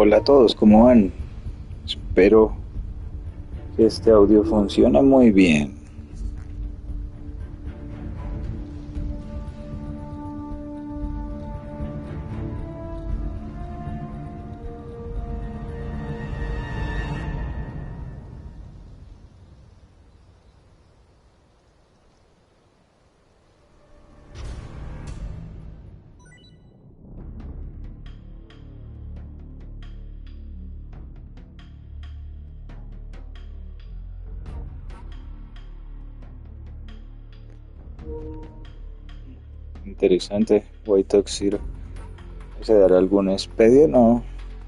Hola a todos, ¿cómo van? Espero que este audio funcione muy bien. Interesante, White Tuxedo. ¿Se dará algún expedio? No.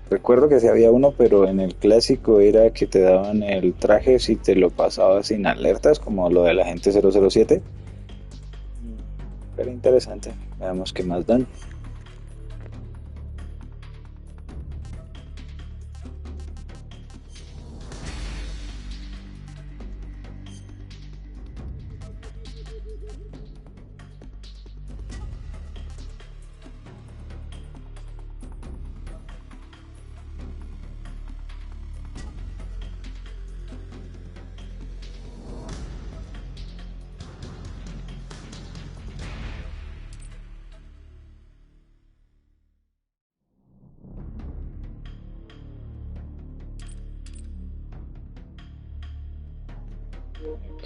Recuerdo que sí había uno, pero en el clásico era que te daban el traje si te lo pasabas sin alertas, como lo de la gente 007. Pero interesante. Veamos qué más dan.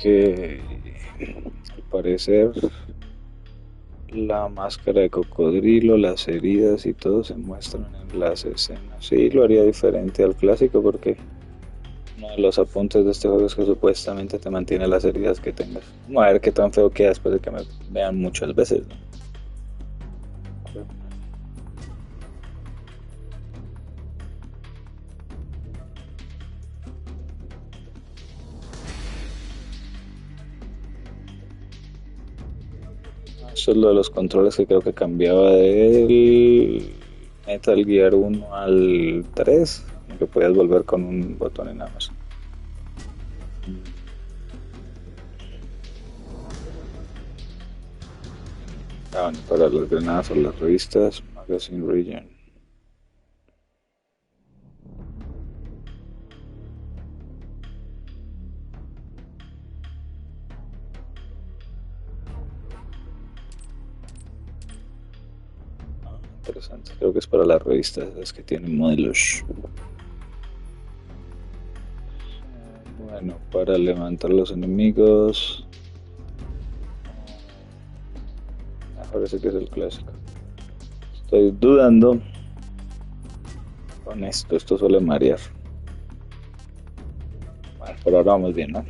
Que al parecer la máscara de cocodrilo, las heridas y todo se muestran en las escenas. Sí, lo haría diferente al clásico porque uno de los apuntes de este juego es que supuestamente te mantiene las heridas que tengas. Vamos a ver qué tan feo queda después de que me vean muchas veces, ¿no? Eso es lo de los controles que creo que cambiaba del Metal Gear 1 al 3, que podías volver con un botón y nada más. Ah, bueno, para las granadas o las revistas, Magazine Region. Interesante, creo que es para las revistas, las que tienen modelos. Bueno, para levantar los enemigos. Parece que es el clásico. Estoy dudando con esto suele marear. Bueno, por ahora vamos bien, ¿no?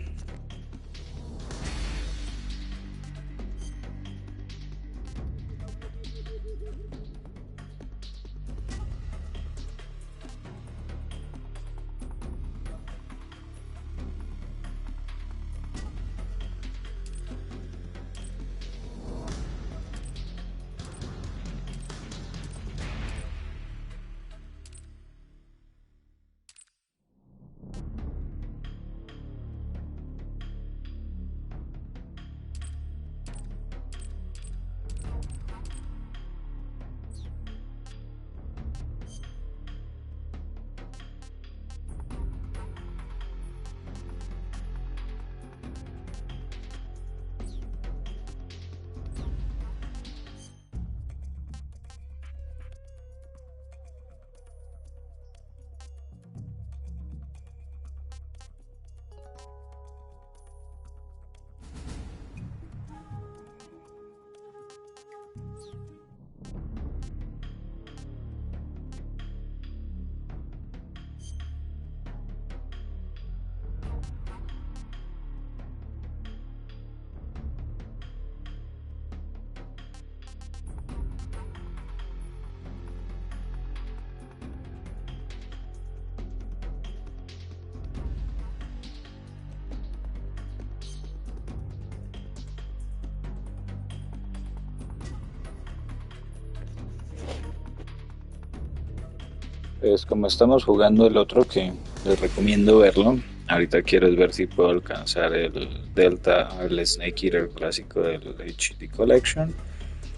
Pues como estamos jugando el otro que les recomiendo verlo, ahorita quiero ver si puedo alcanzar el Delta, el Snake Eater clásico del HD Collection.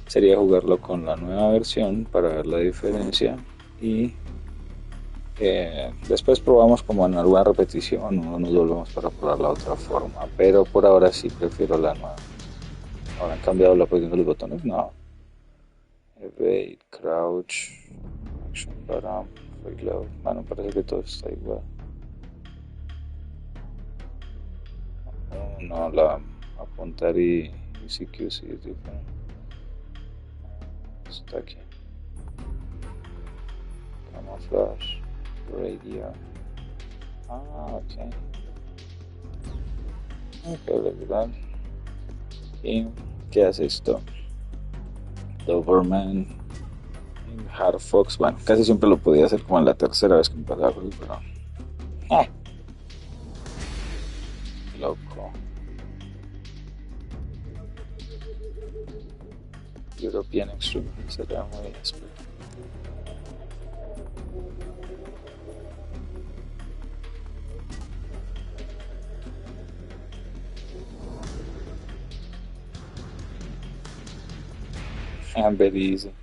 Sería jugarlo con la nueva versión para ver la diferencia y Después probamos como en alguna repetición o nos volvemos para probar la otra forma, pero por ahora sí prefiero la nueva. ¿Habrán cambiado la posición de los botones? No. Evade, crouch, action para reload. Bueno, parece que todo está igual. No, la apuntar y CQ sí es diferente. Está aquí. Camouflage, radio. Ah, ok. Ok, legal. ¿Y qué hace esto? Doberman, Hard Fox. Bueno, casi siempre lo podía hacer como en la tercera vez que me pasaba, pero. ¡Ah! Loco. European Extreme. Será muy áspero. Very easy.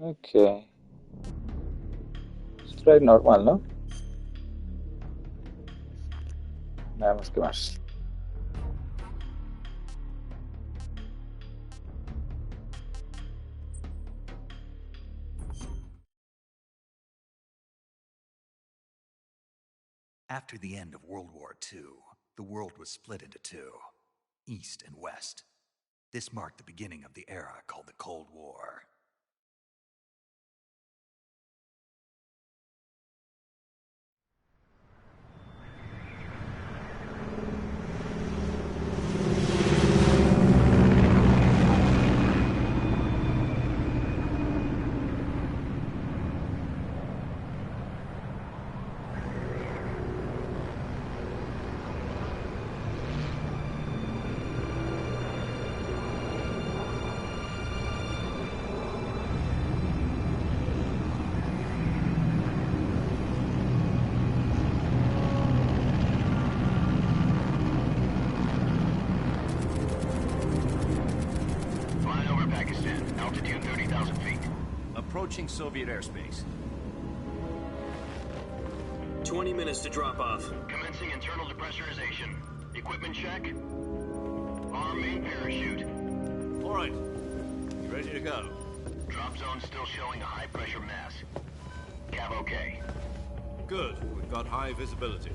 Ok. Strike normal, ¿no? Nada más que más. After the end of World War II, the world was split into two, East and West. This marked the beginning of the era called the Cold War. Altitude 30,000 feet. Approaching Soviet airspace. 20 minutes to drop off. Commencing internal depressurization. Equipment check. Arm main parachute. All right. You ready to go? Drop zone still showing a high pressure mass. Cav okay. Good. We've got high visibility.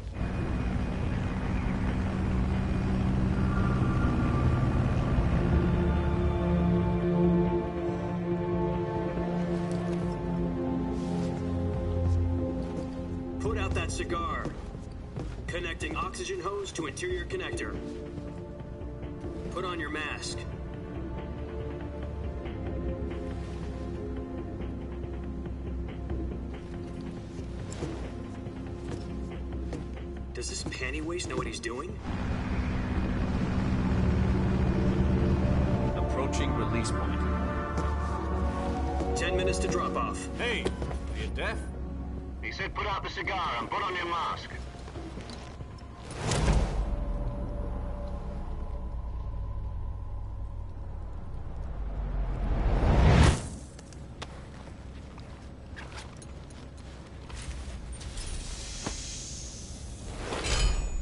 Put out that cigar. Connecting oxygen hose to interior connector. Put on your mask. Does this panty waste know what he's doing? Approaching release point. 10 minutes to drop off. Hey, are you deaf? He said put out the cigar and put on your mask.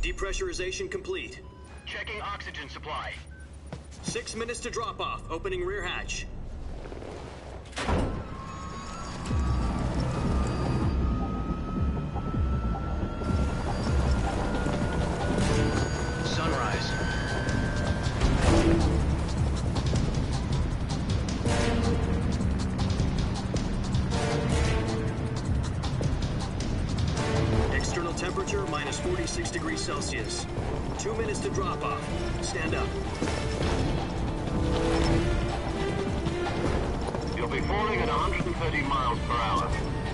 Depressurization complete. Checking oxygen supply. 6 minutes to drop off. Opening rear hatch. Sunrise. External temperature minus 46 degrees Celsius. 2 minutes to drop off. Stand up. You'll be falling at 130 miles per hour.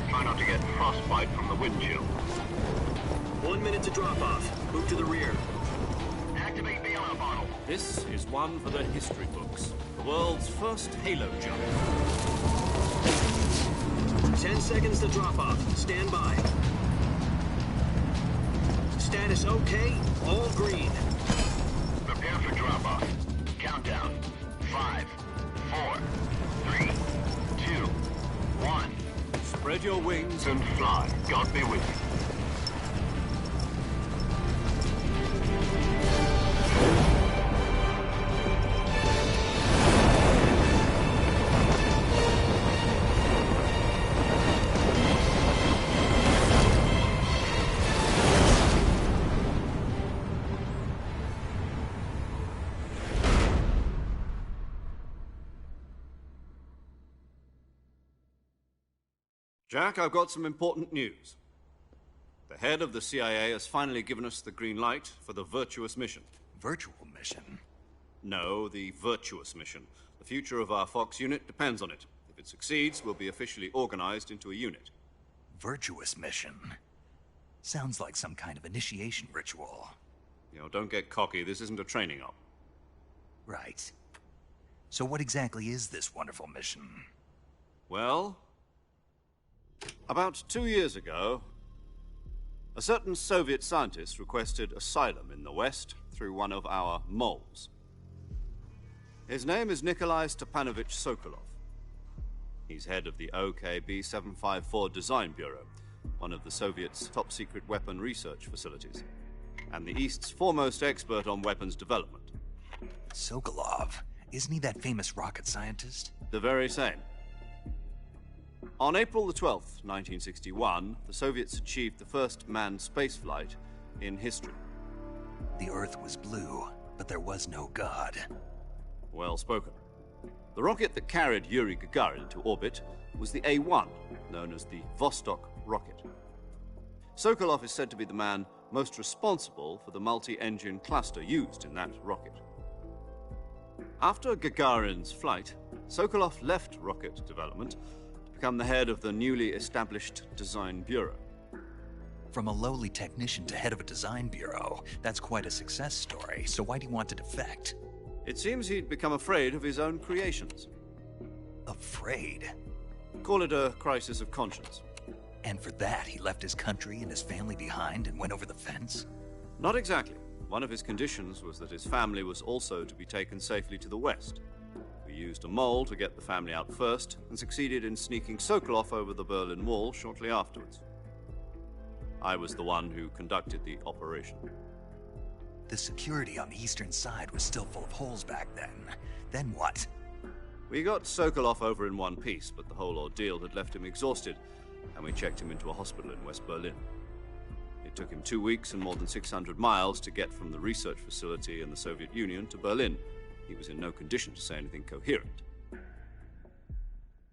Try not to get frostbite from the wind chill. 1 minute to drop off. Move to the rear. Activate the air bottle. This is one for the history books. The world's first halo jump. 10 seconds to drop off. Stand by. Status okay. All green. Prepare for drop-off. Countdown. 5, 4, 3, 2, 1. Spread your wings And fly. God be with you. Jack, I've got some important news. The head of the CIA has finally given us the green light for the virtuous mission. Virtual mission? No, the virtuous mission. The future of our Fox unit depends on it. If it succeeds, we'll be officially organized into a unit. Virtuous mission? Sounds like some kind of initiation ritual. You know, don't get cocky. This isn't a training op. Right. So what exactly is this wonderful mission? Well, about 2 years ago, a certain Soviet scientist requested asylum in the West through one of our moles. His name is Nikolai Stepanovich Sokolov. He's head of the OKB-754 Design Bureau, one of the Soviets' top-secret weapon research facilities, and the East's foremost expert on weapons development. Sokolov? Isn't he that famous rocket scientist? The very same. On April the 12th, 1961, the Soviets achieved the first manned spaceflight in history. The Earth was blue, but there was no God. Well spoken. The rocket that carried Yuri Gagarin to orbit was the A-1, known as the Vostok rocket. Sokolov is said to be the man most responsible for the multi-engine cluster used in that rocket. After Gagarin's flight, Sokolov left rocket development to become the head of the newly established Design Bureau. From a lowly technician to head of a design bureau, that's quite a success story, so why do you want to defect? It seems he'd become afraid of his own creations. Afraid? Call it a crisis of conscience. And for that, he left his country and his family behind and went over the fence? Not exactly. One of his conditions was that his family was also to be taken safely to the West. We used a mole to get the family out first, and succeeded in sneaking Sokolov over the Berlin Wall shortly afterwards. I was the one who conducted the operation. The security on the eastern side was still full of holes back then. Then what? We got Sokolov over in one piece, but the whole ordeal had left him exhausted, and we checked him into a hospital in West Berlin. It took him 2 weeks and more than 600 miles to get from the research facility in the Soviet Union to Berlin. He was in no condition to say anything coherent.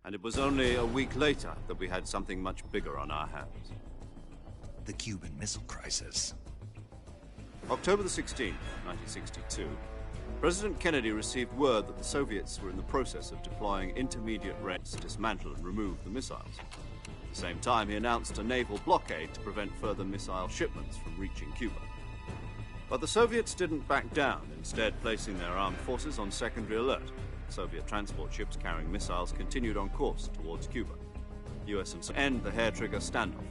And it was only a week later that we had something much bigger on our hands. The Cuban Missile Crisis. October the 16th, 1962, President Kennedy received word that the Soviets were in the process of deploying intermediate range to dismantle and remove the missiles. At the same time, he announced a naval blockade to prevent further missile shipments from reaching Cuba. But the Soviets didn't back down, instead placing their armed forces on secondary alert. Soviet transport ships carrying missiles continued on course towards Cuba. US and end the hair-trigger standoff.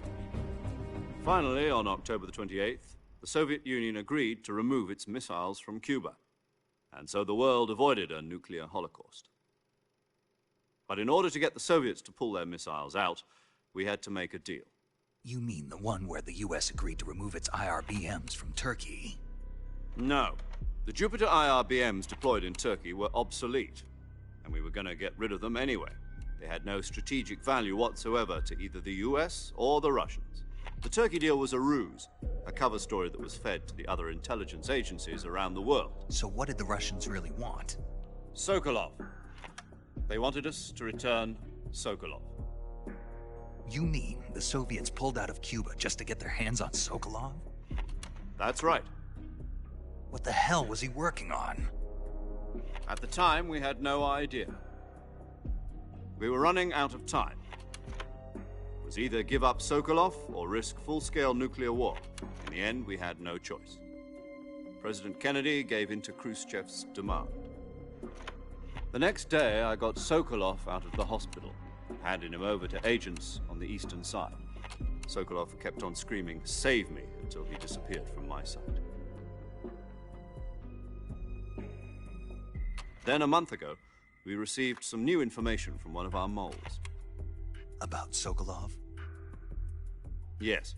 Finally, on October the 28th, the Soviet Union agreed to remove its missiles from Cuba, and so the world avoided a nuclear holocaust. But in order to get the Soviets to pull their missiles out, we had to make a deal. You mean the one where the US agreed to remove its IRBMs from Turkey? No. The Jupiter IRBMs deployed in Turkey were obsolete, and we were going to get rid of them anyway. They had no strategic value whatsoever to either the US or the Russians. The Turkey deal was a ruse, a cover story that was fed to the other intelligence agencies around the world. So what did the Russians really want? Sokolov. They wanted us to return Sokolov. You mean the Soviets pulled out of Cuba just to get their hands on Sokolov? That's right. What the hell was he working on? At the time, we had no idea. We were running out of time. It was either give up Sokolov or risk full-scale nuclear war. In the end, we had no choice. President Kennedy gave in to Khrushchev's demand. The next day, I got Sokolov out of the hospital, handing him over to agents on the eastern side. Sokolov kept on screaming, "Save me," until he disappeared from my sight. Then, a month ago, we received some new information from one of our moles. About Sokolov? Yes.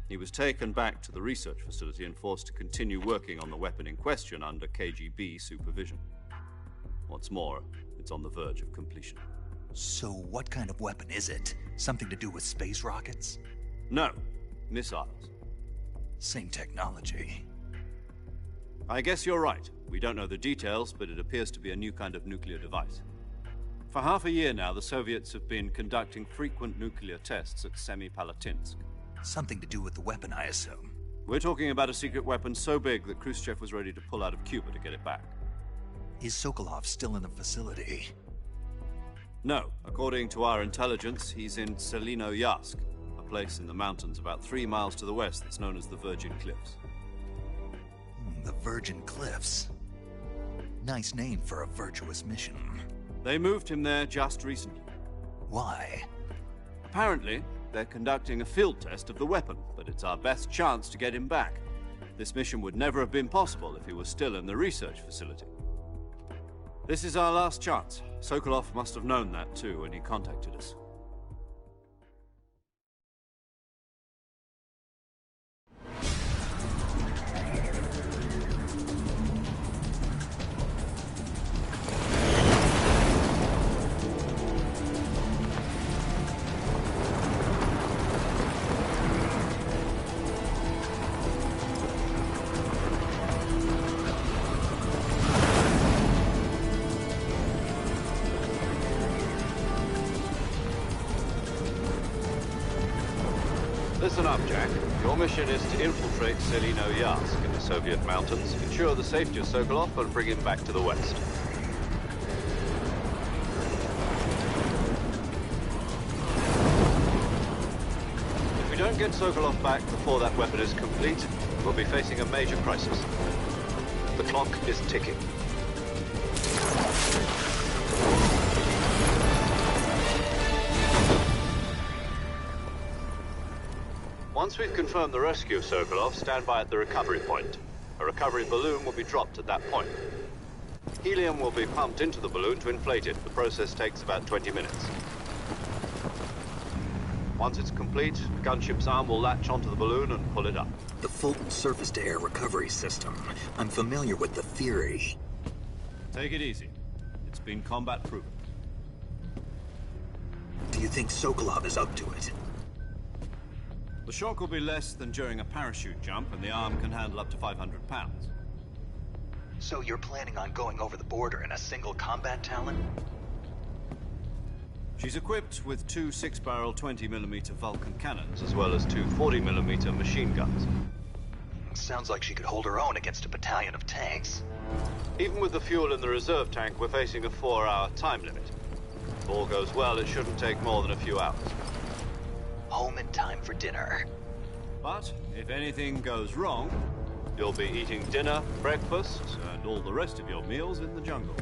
He was taken back to the research facility and forced to continue working on the weapon in question under KGB supervision. What's more, it's on the verge of completion. So what kind of weapon is it? Something to do with space rockets? No, missiles. Same technology. I guess you're right. We don't know the details, but it appears to be a new kind of nuclear device. For half a year now, the Soviets have been conducting frequent nuclear tests at Semipalatinsk. Something to do with the weapon, I assume. We're talking about a secret weapon so big that Khrushchev was ready to pull out of Cuba to get it back. Is Sokolov still in the facility? No. According to our intelligence, he's in Selino-Yarsk, a place in the mountains about 3 miles to the west that's known as the Virgin Cliffs. The Virgin Cliffs. Nice name for a virtuous mission. They moved him there just recently. Why? Apparently, they're conducting a field test of the weapon, but it's our best chance to get him back. This mission would never have been possible if he was still in the research facility. This is our last chance. Sokolov must have known that too when he contacted us. Listen up, Jack. Your mission is to infiltrate Selino-Yarsk in the Soviet mountains, ensure the safety of Sokolov, and bring him back to the West. If we don't get Sokolov back before that weapon is complete, we'll be facing a major crisis. The clock is ticking. Once we've confirmed the rescue of Sokolov, stand by at the recovery point. A recovery balloon will be dropped at that point. Helium will be pumped into the balloon to inflate it. The process takes about 20 minutes. Once it's complete, the gunship's arm will latch onto the balloon and pull it up. The Fulton surface-to-air recovery system. I'm familiar with the theory. Take it easy. It's been combat-proven. Do you think Sokolov is up to it? The shock will be less than during a parachute jump, and the arm can handle up to 500 pounds. So you're planning on going over the border in a single combat Talon? She's equipped with 2 6-barrel 20mm Vulcan cannons, as well as 2 40mm machine guns. Sounds like she could hold her own against a battalion of tanks. Even with the fuel in the reserve tank, we're facing a 4-hour time limit. If all goes well, it shouldn't take more than a few hours. Home in time for dinner. But if anything goes wrong, you'll be eating dinner, breakfast, and all the rest of your meals in the jungle.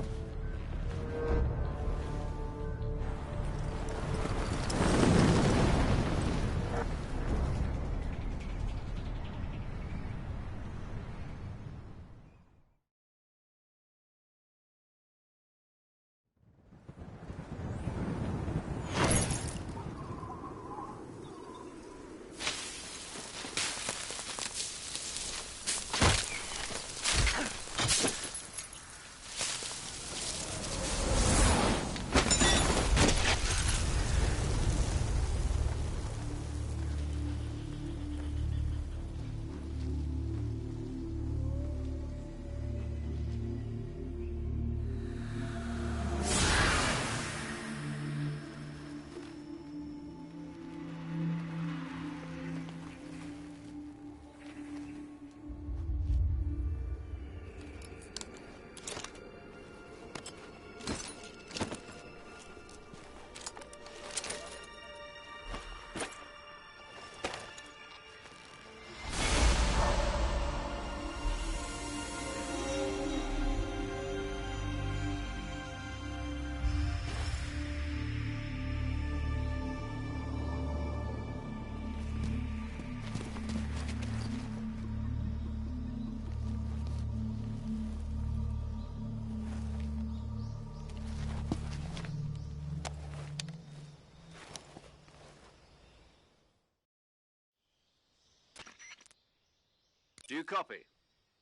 Do you copy?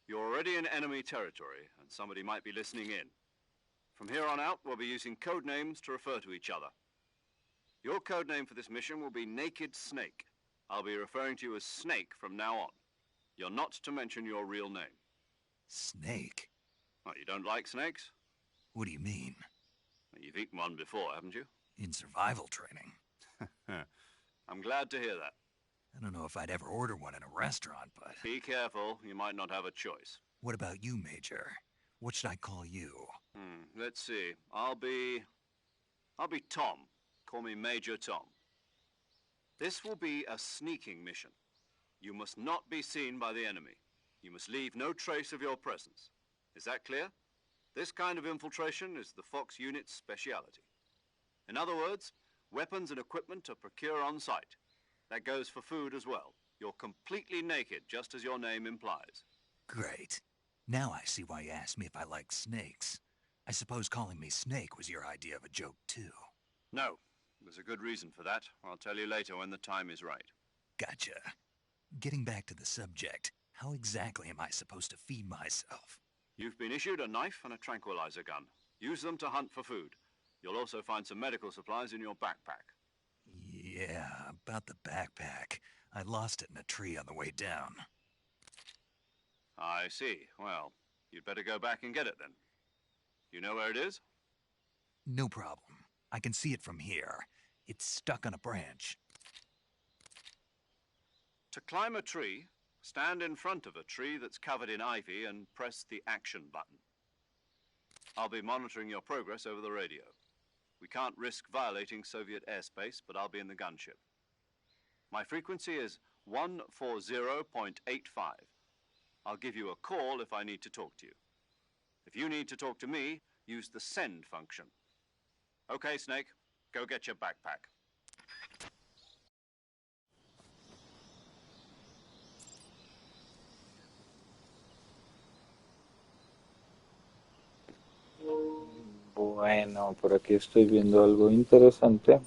You're already in enemy territory, and somebody might be listening in. From here on out, we'll be using code names to refer to each other. Your code name for this mission will be Naked Snake. I'll be referring to you as Snake from now on. You're not to mention your real name. Snake? What, you don't like snakes? What do you mean? You've eaten one before, haven't you? In survival training? I'm glad to hear that. I don't know if I'd ever order one in a restaurant, but... Be careful, you might not have a choice. What about you, Major? What should I call you? Let's see. I'll be Tom. Call me Major Tom. This will be a sneaking mission. You must not be seen by the enemy. You must leave no trace of your presence. Is that clear? This kind of infiltration is the Fox unit's speciality. In other words, weapons and equipment are procured on site. That goes for food as well. You're completely naked, just as your name implies. Great. Now I see why you asked me if I like snakes. I suppose calling me Snake was your idea of a joke, too. No. There's a good reason for that. I'll tell you later when the time is right. Gotcha. Getting back to the subject, how exactly am I supposed to feed myself? You've been issued a knife and a tranquilizer gun. Use them to hunt for food. You'll also find some medical supplies in your backpack. Yeah, about the backpack. I lost it in a tree on the way down. I see. Well, you'd better go back and get it then. You know where it is? No problem. I can see it from here. It's stuck on a branch. To climb a tree, stand in front of a tree that's covered in ivy and press the action button. I'll be monitoring your progress over the radio. We can't risk violating Soviet airspace, but I'll be in the gunship. My frequency is 140.85. I'll give you a call if I need to talk to you. If you need to talk to me, use the send function. Okay, Snake, go get your backpack. Bueno, por aquí estoy viendo algo interesante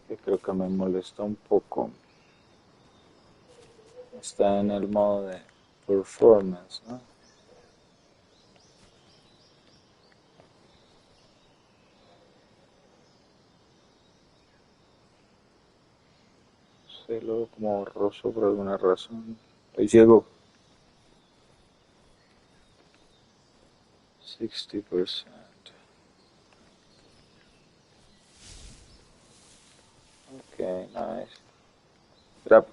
que creo que me molesta un poco. Está en el modo de performance, ¿no? Se lo veo como borroso por alguna razón. Estoy ciego. 60%. Okay, nice. Grab.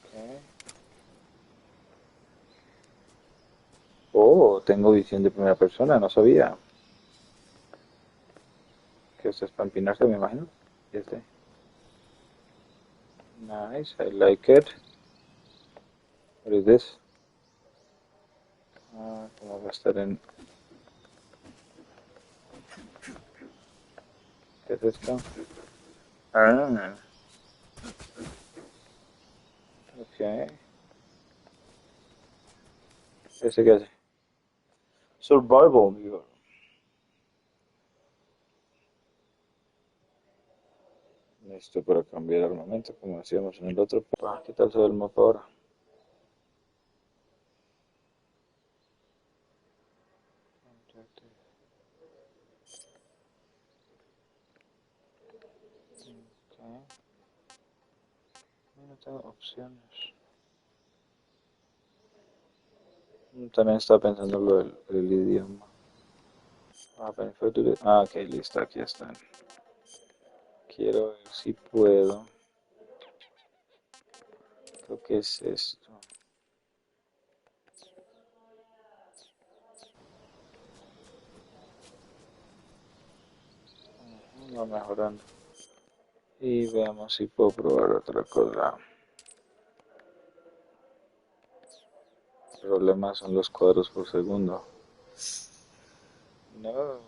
Okay. Oh, tengo visión de primera persona, no sabía. Que esto es para empinarse, me imagino. Y este. Nice, I like it. What is this? Ah, ¿cómo va a estar en...? ¿Qué es esto? Ah. Ok. ¿Ese qué hace? Survival, digo. Listo para cambiar armamento, como decíamos en el otro. Ah, ¿qué tal se ve el mapa ahora? Okay. No tengo opciones. También estaba pensando lo del idioma. Ah, ok, listo, aquí están. Quiero ver si puedo. Creo que es esto. Va mejorando. Y veamos si puedo probar otra cosa. El problema son los cuadros por segundo. No.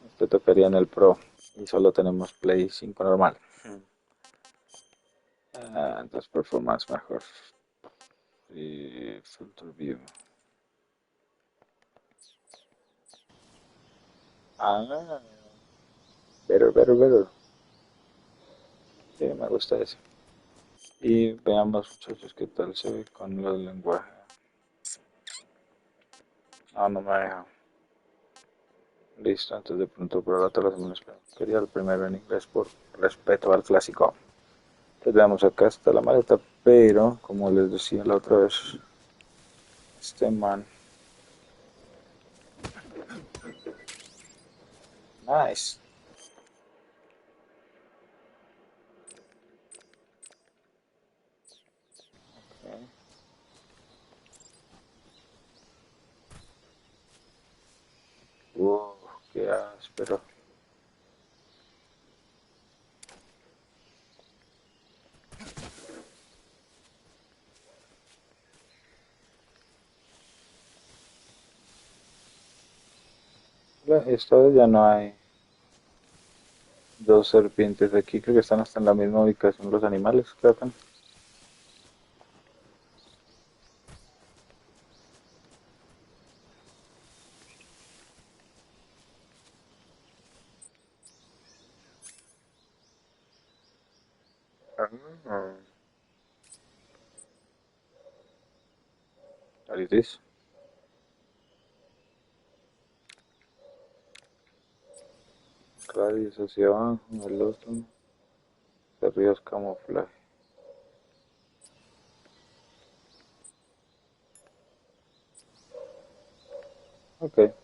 Este tocaría en el Pro. Y solo tenemos Play 5 normal. Entonces performance mejor. Y filter view. Ah, better, better, better. Sí, me gusta eso. Y veamos, muchachos, qué tal se ve con el lenguaje. Ah, no me deja. Listo, entonces de pronto por ahora te lo hacemos en español. Quería el primero en inglés por respeto al clásico. Entonces veamos, acá está la maleta, pero como les decía la otra vez, este man. Nice. Okay. Qué áspero. Esta vez ya no hay dos serpientes aquí, creo que están hasta en la misma ubicación los animales, creo que. Ah, what is this? Clave es hacia abajo, el otro, arriba es camuflaje. Ok.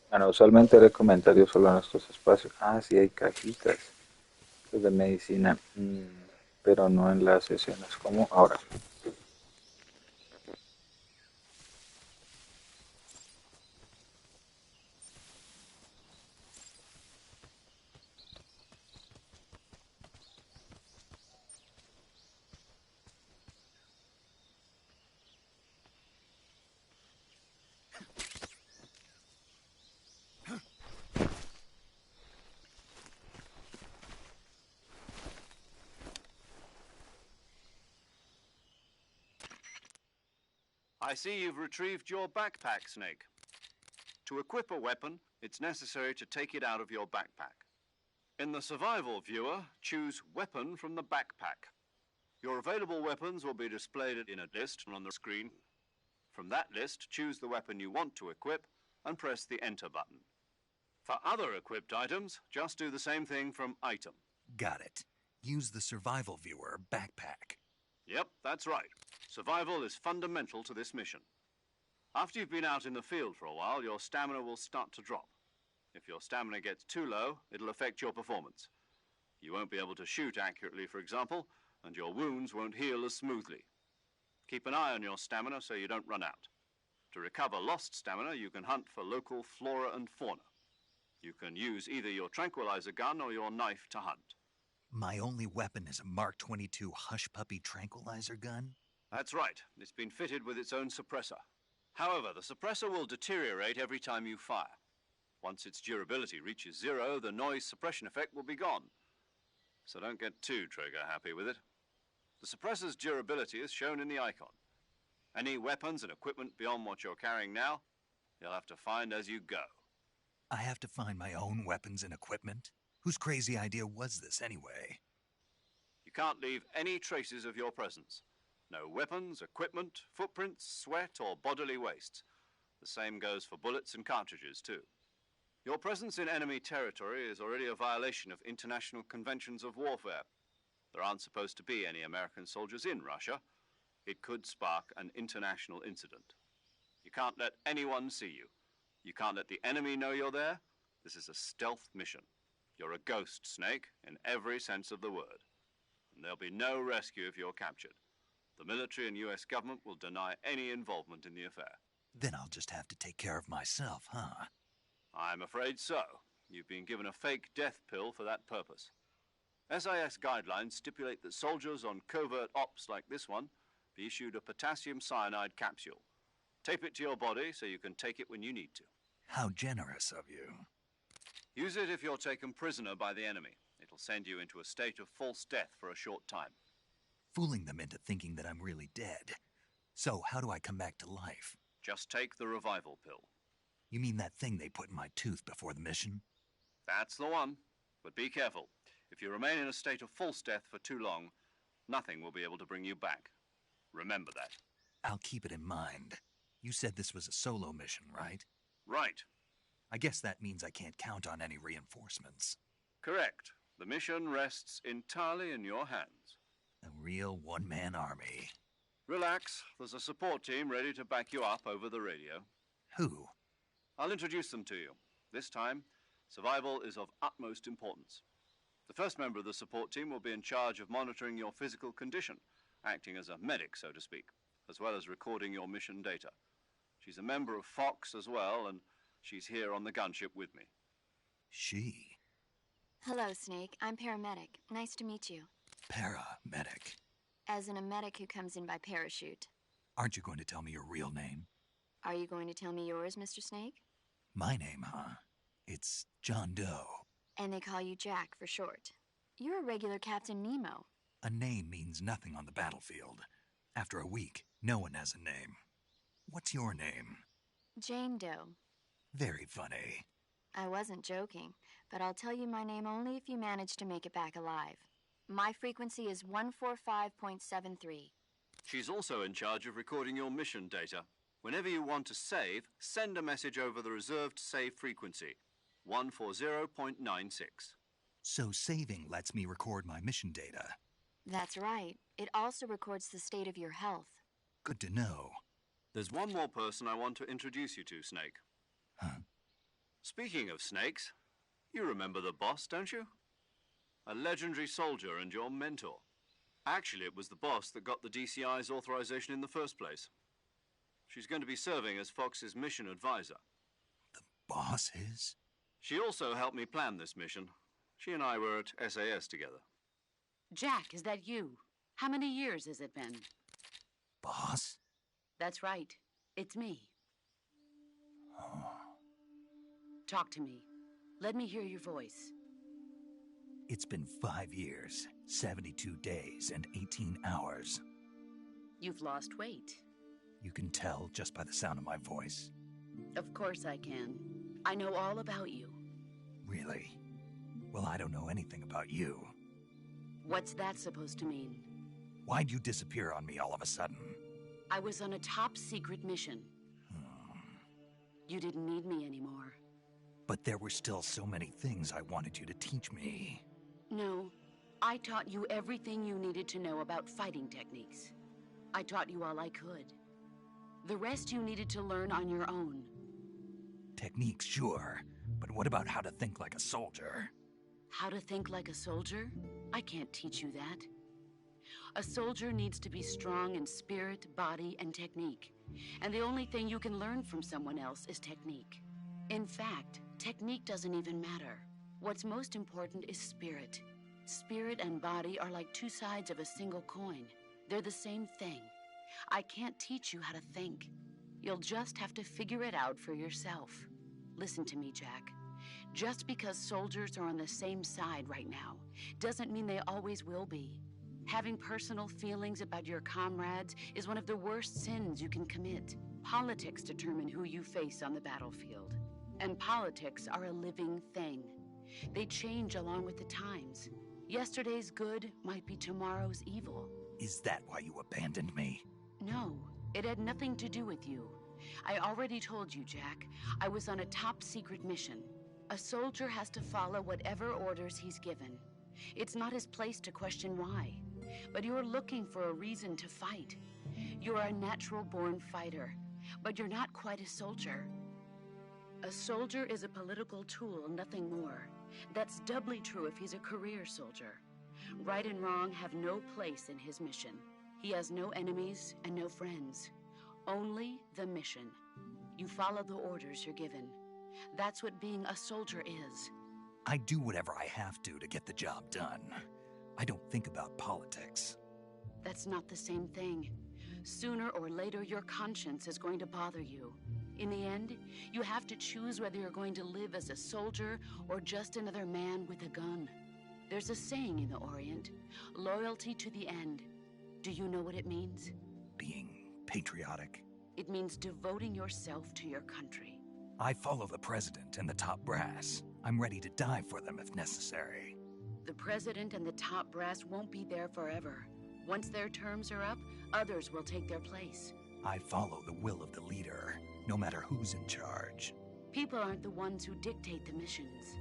Bueno, usualmente haré comentarios solo en estos espacios. Ah, sí, hay cajitas de medicina, pero no en las sesiones como ahora. I see you've retrieved your backpack, Snake. To equip a weapon, it's necessary to take it out of your backpack. In the survival viewer, choose Weapon from the backpack. Your available weapons will be displayed in a list on the screen. From that list, choose the weapon you want to equip and press the Enter button. For other equipped items, just do the same thing from Item. Got it. Use the survival viewer backpack. Yep, that's right. Survival is fundamental to this mission. After you've been out in the field for a while, your stamina will start to drop. If your stamina gets too low, it'll affect your performance. You won't be able to shoot accurately, for example, and your wounds won't heal as smoothly. Keep an eye on your stamina so you don't run out. To recover lost stamina, you can hunt for local flora and fauna. You can use either your tranquilizer gun or your knife to hunt. My only weapon is a Mark 22 Hush Puppy tranquilizer gun? That's right. It's been fitted with its own suppressor. However, the suppressor will deteriorate every time you fire. Once its durability reaches 0, the noise suppression effect will be gone. So don't get too trigger happy with it. The suppressor's durability is shown in the icon. Any weapons and equipment beyond what you're carrying now, you'll have to find as you go. I have to find my own weapons and equipment? Whose crazy idea was this anyway? You can't leave any traces of your presence. No weapons, equipment, footprints, sweat, or bodily wastes. The same goes for bullets and cartridges, too. Your presence in enemy territory is already a violation of international conventions of warfare. There aren't supposed to be any American soldiers in Russia. It could spark an international incident. You can't let anyone see you. You can't let the enemy know you're there. This is a stealth mission. You're a ghost, Snake, in every sense of the word. And there'll be no rescue if you're captured. The military and US government will deny any involvement in the affair. Then I'll just have to take care of myself, huh? I'm afraid so. You've been given a fake death pill for that purpose. SIS guidelines stipulate that soldiers on covert ops like this one be issued a potassium cyanide capsule. Tape it to your body so you can take it when you need to. How generous of you. Use it if you're taken prisoner by the enemy. It'll send you into a state of false death for a short time. Fooling them into thinking that I'm really dead. So how do I come back to life? Just take the revival pill. You mean that thing they put in my tooth before the mission? That's the one. But be careful. If you remain in a state of false death for too long, nothing will be able to bring you back. Remember that. I'll keep it in mind. You said this was a solo mission, right? Right. I guess that means I can't count on any reinforcements. Correct. The mission rests entirely in your hands. A real one-man army. Relax. There's a support team ready to back you up over the radio. Who? I'll introduce them to you. This time, survival is of utmost importance. The first member of the support team will be in charge of monitoring your physical condition, acting as a medic, so to speak, as well as recording your mission data. She's a member of Fox as well, and she's here on the gunship with me. She? Hello, Snake. I'm paramedic. Nice to meet you. Paramedic. As in a medic who comes in by parachute. Aren't you going to tell me your real name? Are you going to tell me yours, Mr. Snake? My name, huh? It's John Doe. And they call you Jack for short. You're a regular Captain Nemo. A name means nothing on the battlefield. After a week, no one has a name. What's your name? Jane Doe. Very funny. I wasn't joking, but I'll tell you my name only if you manage to make it back alive. My frequency is 145.73. She's also in charge of recording your mission data. Whenever you want to save, send a message over the reserved save frequency, 140.96. So saving lets me record my mission data. That's right. It also records the state of your health. Good to know. There's one more person I want to introduce you to, Snake. Huh? Speaking of snakes, you remember the boss, don't you? A legendary soldier and your mentor. Actually, it was the boss that got the DCI's authorization in the first place. She's going to be serving as Fox's mission advisor. The boss is? She also helped me plan this mission. She and I were at SAS together. Jack, is that you? How many years has it been? Boss? That's right. It's me. Oh. Talk to me. Let me hear your voice. It's been 5 years, 72 days, and 18 hours. You've lost weight. You can tell just by the sound of my voice. Of course I can. I know all about you. Really? Well, I don't know anything about you. What's that supposed to mean? Why'd you disappear on me all of a sudden? I was on a top-secret mission. You didn't need me anymore. But there were still so many things I wanted you to teach me. No, I taught you everything you needed to know about fighting techniques. I taught you all I could. The rest you needed to learn on your own. Techniques, sure. But what about how to think like a soldier? How to think like a soldier? I can't teach you that. A soldier needs to be strong in spirit, body, and technique. And the only thing you can learn from someone else is technique. In fact, technique doesn't even matter. What's most important is spirit. Spirit and body are like two sides of a single coin. They're the same thing. I can't teach you how to think. You'll just have to figure it out for yourself. Listen to me, Jack. Just because soldiers are on the same side right now doesn't mean they always will be. Having personal feelings about your comrades is one of the worst sins you can commit. Politics determine who you face on the battlefield. And politics are a living thing. They change along with the times. Yesterday's good might be tomorrow's evil. Is that why you abandoned me? No, it had nothing to do with you. I already told you, Jack. I was on a top-secret mission. A soldier has to follow whatever orders he's given. It's not his place to question why. But you're looking for a reason to fight. You're a natural-born fighter, but you're not quite a soldier. A soldier is a political tool, nothing more. That's doubly true if he's a career soldier. Right and wrong have no place in his mission. He has no enemies and no friends. Only the mission. You follow the orders you're given. That's what being a soldier is. I do whatever I have to get the job done. I don't think about politics. That's not the same thing. Sooner or later, your conscience is going to bother you. In the end, you have to choose whether you're going to live as a soldier or just another man with a gun. There's a saying in the Orient, loyalty to the end. Do you know what it means? Being patriotic? It means devoting yourself to your country. I follow the president and the top brass. I'm ready to die for them if necessary. The president and the top brass won't be there forever. Once their terms are up, others will take their place. I follow the will of the leader, no matter who's in charge. People aren't the ones who dictate the missions.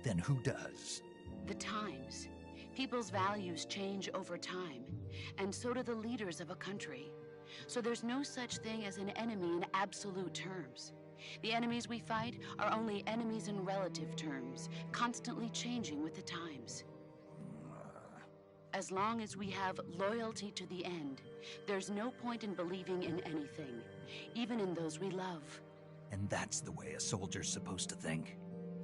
Then who does? The times. People's values change over time, and so do the leaders of a country. So there's no such thing as an enemy in absolute terms. The enemies we fight are only enemies in relative terms, constantly changing with the times. As long as we have loyalty to the end, there's no point in believing in anything, even in those we love. And that's the way a soldier's supposed to think?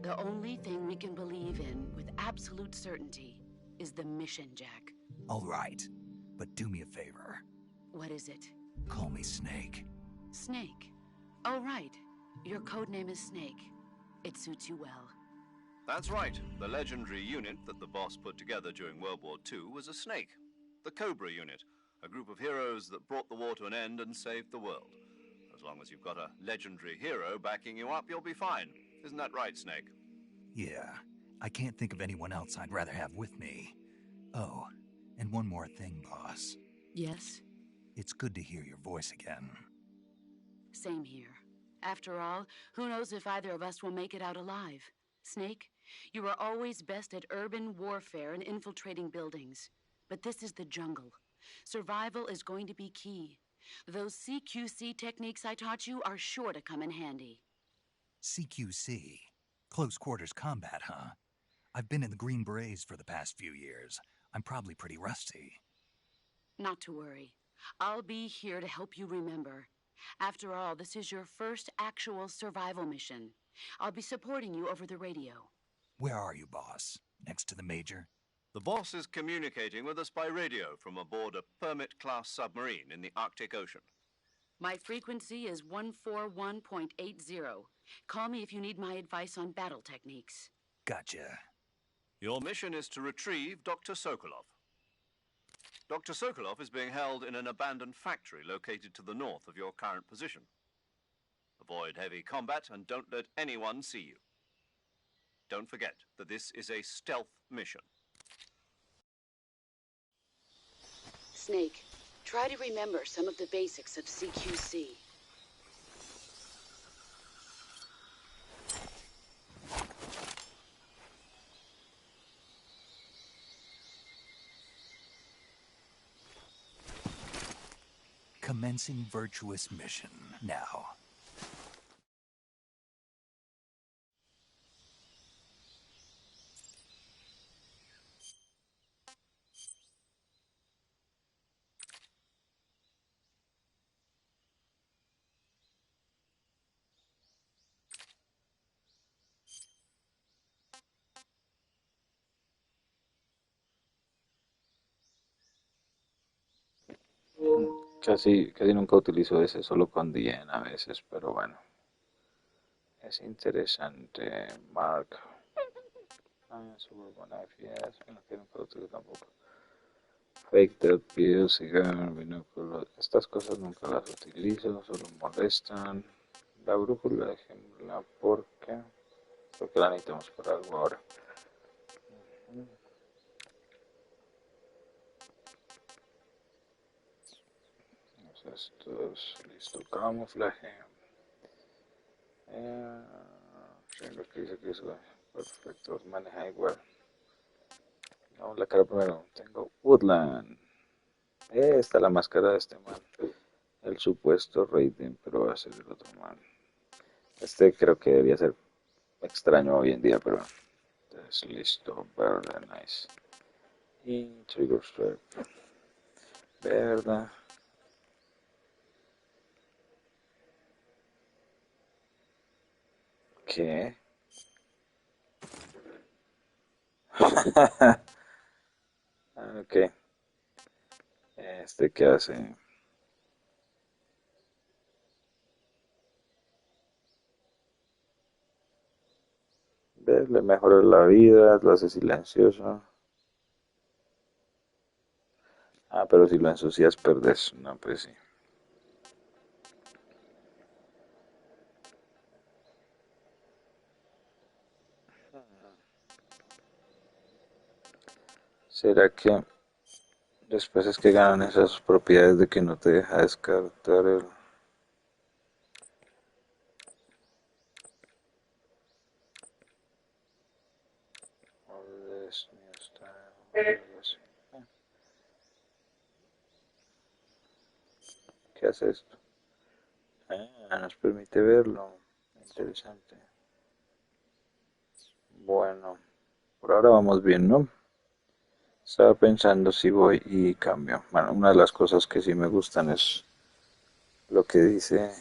The only thing we can believe in with absolute certainty is the mission, Jack. All right, but do me a favor. What is it? Call me Snake. Snake. Oh, right. Your codename is Snake. It suits you well. That's right. The legendary unit that the boss put together during World War II was a snake. The Cobra unit, a group of heroes that brought the war to an end and saved the world. As long as you've got a legendary hero backing you up, you'll be fine. Isn't that right, Snake? Yeah, I can't think of anyone else I'd rather have with me. Oh, and one more thing, boss. Yes? It's good to hear your voice again. Same here. After all, who knows if either of us will make it out alive? Snake, you are always best at urban warfare and infiltrating buildings. But this is the jungle. Survival is going to be key. Those CQC techniques I taught you are sure to come in handy. CQC? Close quarters combat, huh? I've been in the Green Berets for the past few years. I'm probably pretty rusty. Not to worry. I'll be here to help you remember. After all, this is your first actual survival mission. I'll be supporting you over the radio. Where are you, boss? Next to the Major? The boss is communicating with us by radio from aboard a Permit-class submarine in the Arctic Ocean. My frequency is 141.80. Call me if you need my advice on battle techniques. Gotcha. Your mission is to retrieve Dr. Sokolov. Dr. Sokolov is being held in an abandoned factory located to the north of your current position. Avoid heavy combat and don't let anyone see you. Don't forget that this is a stealth mission. Snake, try to remember some of the basics of CQC. Commencing virtuous mission now. Casi nunca utilizo ese, solo con Dien a veces, pero bueno. Es interesante, Mark. Suburbanafias, que nunca lo utilizo tampoco. Fake Dead Pills, cigarro, binóculos. Estas cosas nunca las utilizo, solo molestan. La brújula, dejémosla porque la necesitamos por algo ahora. Estos, listo, camuflaje. Tengo que dice que eso perfecto, maneja igual. Vamos la cara primero. Tengo Woodland. Esta es la máscara de este man. El supuesto Raiden, pero va a ser el otro man. Este creo que debería ser extraño hoy en día, pero entonces listo, verde, nice. Y Trigger Strap. Verde. ¿Qué? Ok. ¿Este qué hace? ¿Ves? Le mejora la vida, lo hace silencioso. Ah, pero si lo ensucias, perdes. No, pues sí. ¿Será que después es que ganan esas propiedades de que no te deja descartar el... ¿Qué hace esto? Nos permite verlo. Interesante. Bueno, por ahora vamos bien, ¿no? Estaba pensando si voy y cambio. Bueno, una de las cosas que sí me gustan es lo que dice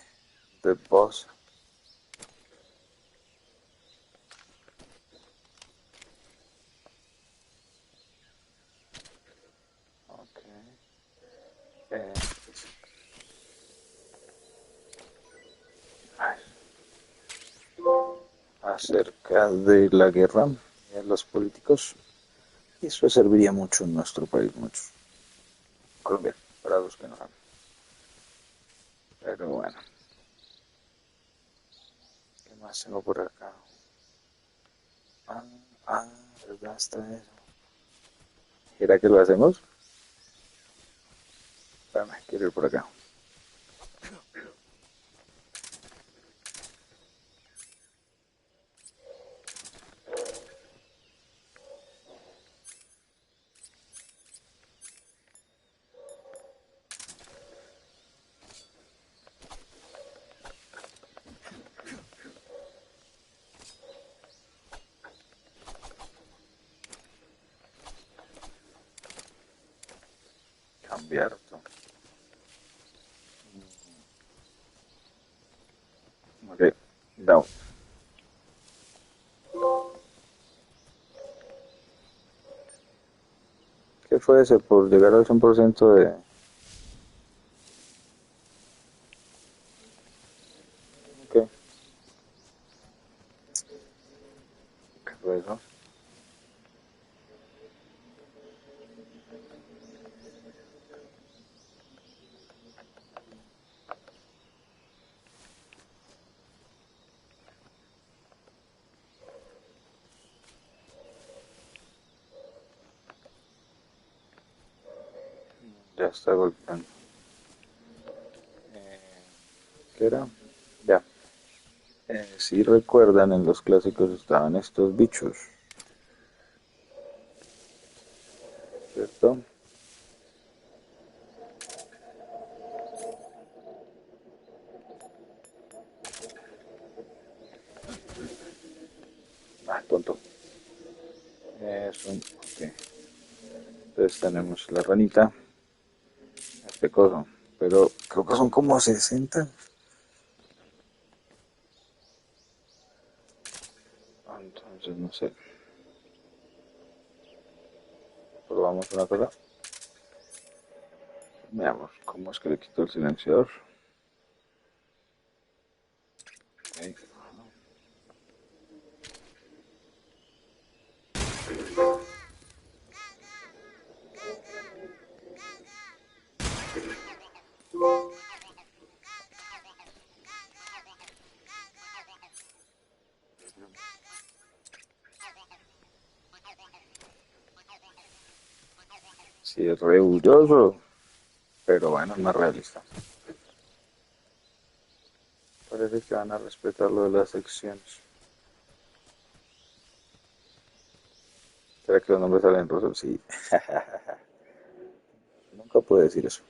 The Boss. Okay. Eh, Acerca de la guerra y de los políticos. Y eso serviría mucho en nuestro país, mucho. Colombia, para los que no saben. Pero bueno, ¿qué más tengo por acá? Ah, ¿verdad? Está eso. ¿Será que lo hacemos? Espérame, quiero ir por acá. Cambiar. Ok, down. ¿Qué fue ese por llegar al 100% de... ¿Qué? ¿Qué fue eso? Ya está golpeando. ¿Qué era? Ya. Si recuerdan, en los clásicos estaban estos bichos, ¿cierto? Ah, tonto. Eso, ok. Entonces tenemos la ranita, este coso, pero creo que son como 60. Entonces no sé. Probamos una cosa. Veamos cómo es que le quito el silenciador. Okay. Sí, es re bulloso, pero bueno, es más realista. Parece que van a respetar lo de las secciones. ¿Será que los nombres salen rusos? Sí. Nunca puedo decir eso.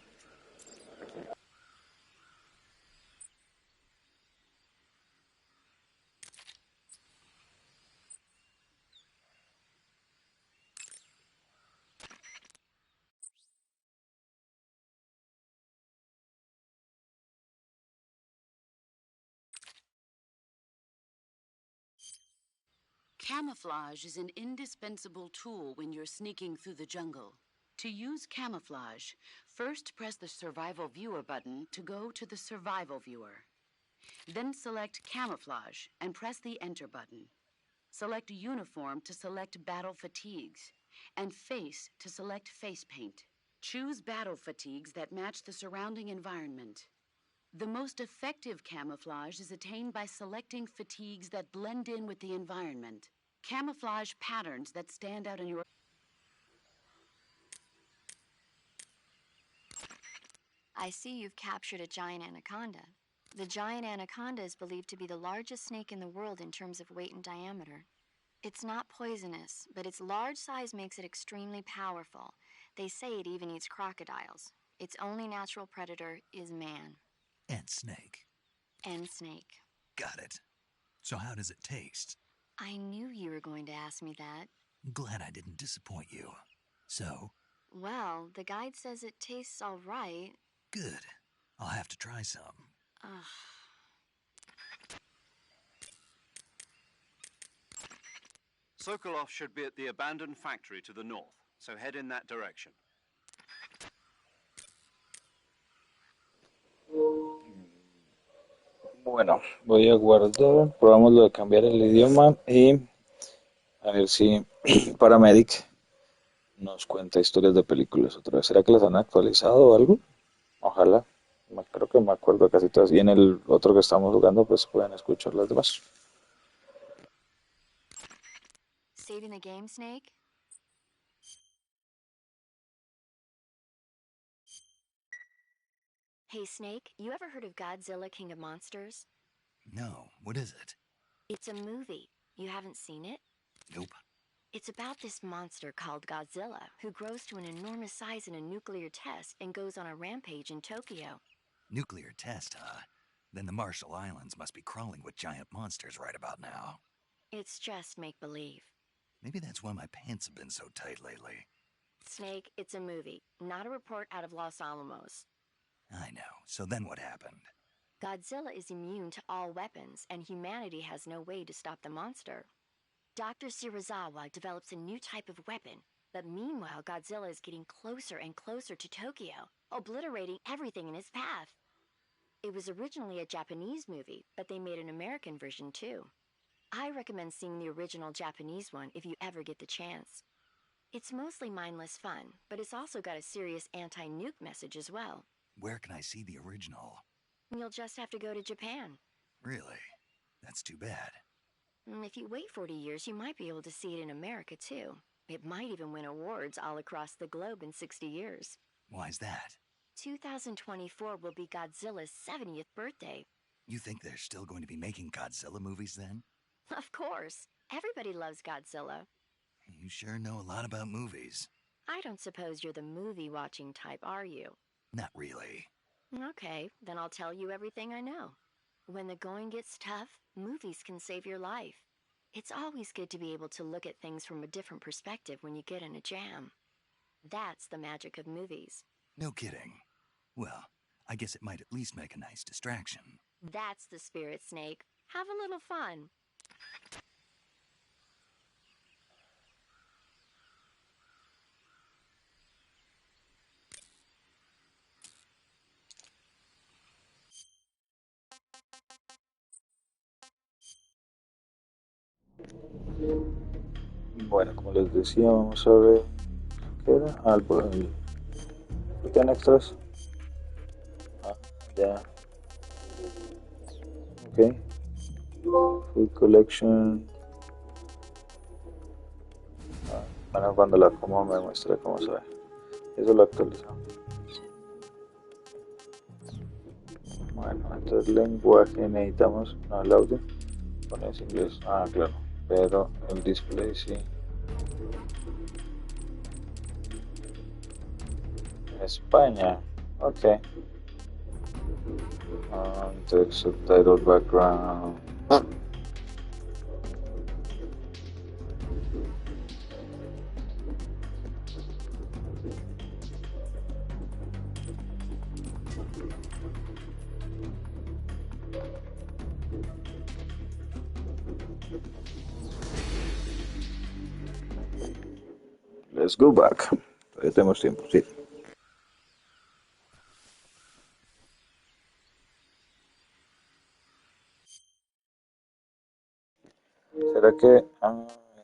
Camouflage is an indispensable tool when you're sneaking through the jungle. To use camouflage, first press the Survival Viewer button to go to the Survival Viewer. Then select Camouflage and press the Enter button. Select Uniform to select Battle Fatigues, and Face to select Face Paint. Choose battle fatigues that match the surrounding environment. The most effective camouflage is attained by selecting fatigues that blend in with the environment. Camouflage patterns that stand out in your... I see you've captured a giant anaconda. The giant anaconda is believed to be the largest snake in the world in terms of weight and diameter. It's not poisonous, but its large size makes it extremely powerful. They say it even eats crocodiles. Its only natural predator is man. And snake. And snake. Got it. So how does it taste? I knew you were going to ask me that. Glad I didn't disappoint you. So? Well, the guide says it tastes all right. Good. I'll have to try some. Sokolov should be at the abandoned factory to the north, so head in that direction. Bueno, voy a guardar, probamos lo de cambiar el idioma y a ver si Paramedic nos cuenta historias de películas otra vez. ¿Será que las han actualizado o algo? Ojalá. Creo que me acuerdo de casi todas. Y en el otro que estamos jugando, pues pueden escuchar las demás. Saving the game, Snake? Hey, Snake, you ever heard of Godzilla, King of Monsters? No, what is it? It's a movie. You haven't seen it? Nope. It's about this monster called Godzilla, who grows to an enormous size in a nuclear test and goes on a rampage in Tokyo. Nuclear test, huh? Then the Marshall Islands must be crawling with giant monsters right about now. It's just make-believe. Maybe that's why my pants have been so tight lately. Snake, it's a movie, not a report out of Los Alamos. I know. So then what happened? Godzilla is immune to all weapons, and humanity has no way to stop the monster. Dr. Shirazawa develops a new type of weapon, but meanwhile Godzilla is getting closer and closer to Tokyo, obliterating everything in his path. It was originally a Japanese movie, but they made an American version too. I recommend seeing the original Japanese one if you ever get the chance. It's mostly mindless fun, but it's also got a serious anti-nuke message as well. Where can I see the original? You'll just have to go to Japan. Really? That's too bad. If you wait 40 years, you might be able to see it in America too. It might even win awards all across the globe in 60 years. Why's that? 2024 will be Godzilla's 70th birthday. You think they're still going to be making Godzilla movies then? Of course. Everybody loves Godzilla. You sure know a lot about movies. I don't suppose you're the movie-watching type, are you? Not really. Okay, then I'll tell you everything I know. When the going gets tough, movies can save your life. It's always good to be able to look at things from a different perspective when you get in a jam. That's the magic of movies. No kidding. Well, I guess it might at least make a nice distraction. That's the spirit, Snake. Have a little fun. Bueno, como les decía, vamos a ver qué era. ¿Qué extras? Ya. Ok. Full collection. Bueno, cuando la como me muestra cómo se ve. Eso lo actualizamos. Bueno, entonces lenguaje necesitamos, no, el audio. Pones inglés, claro, pero el display sí. España, ok. Text subtitle background. Let's go back. Todavía tenemos tiempo, sí. ¿Será que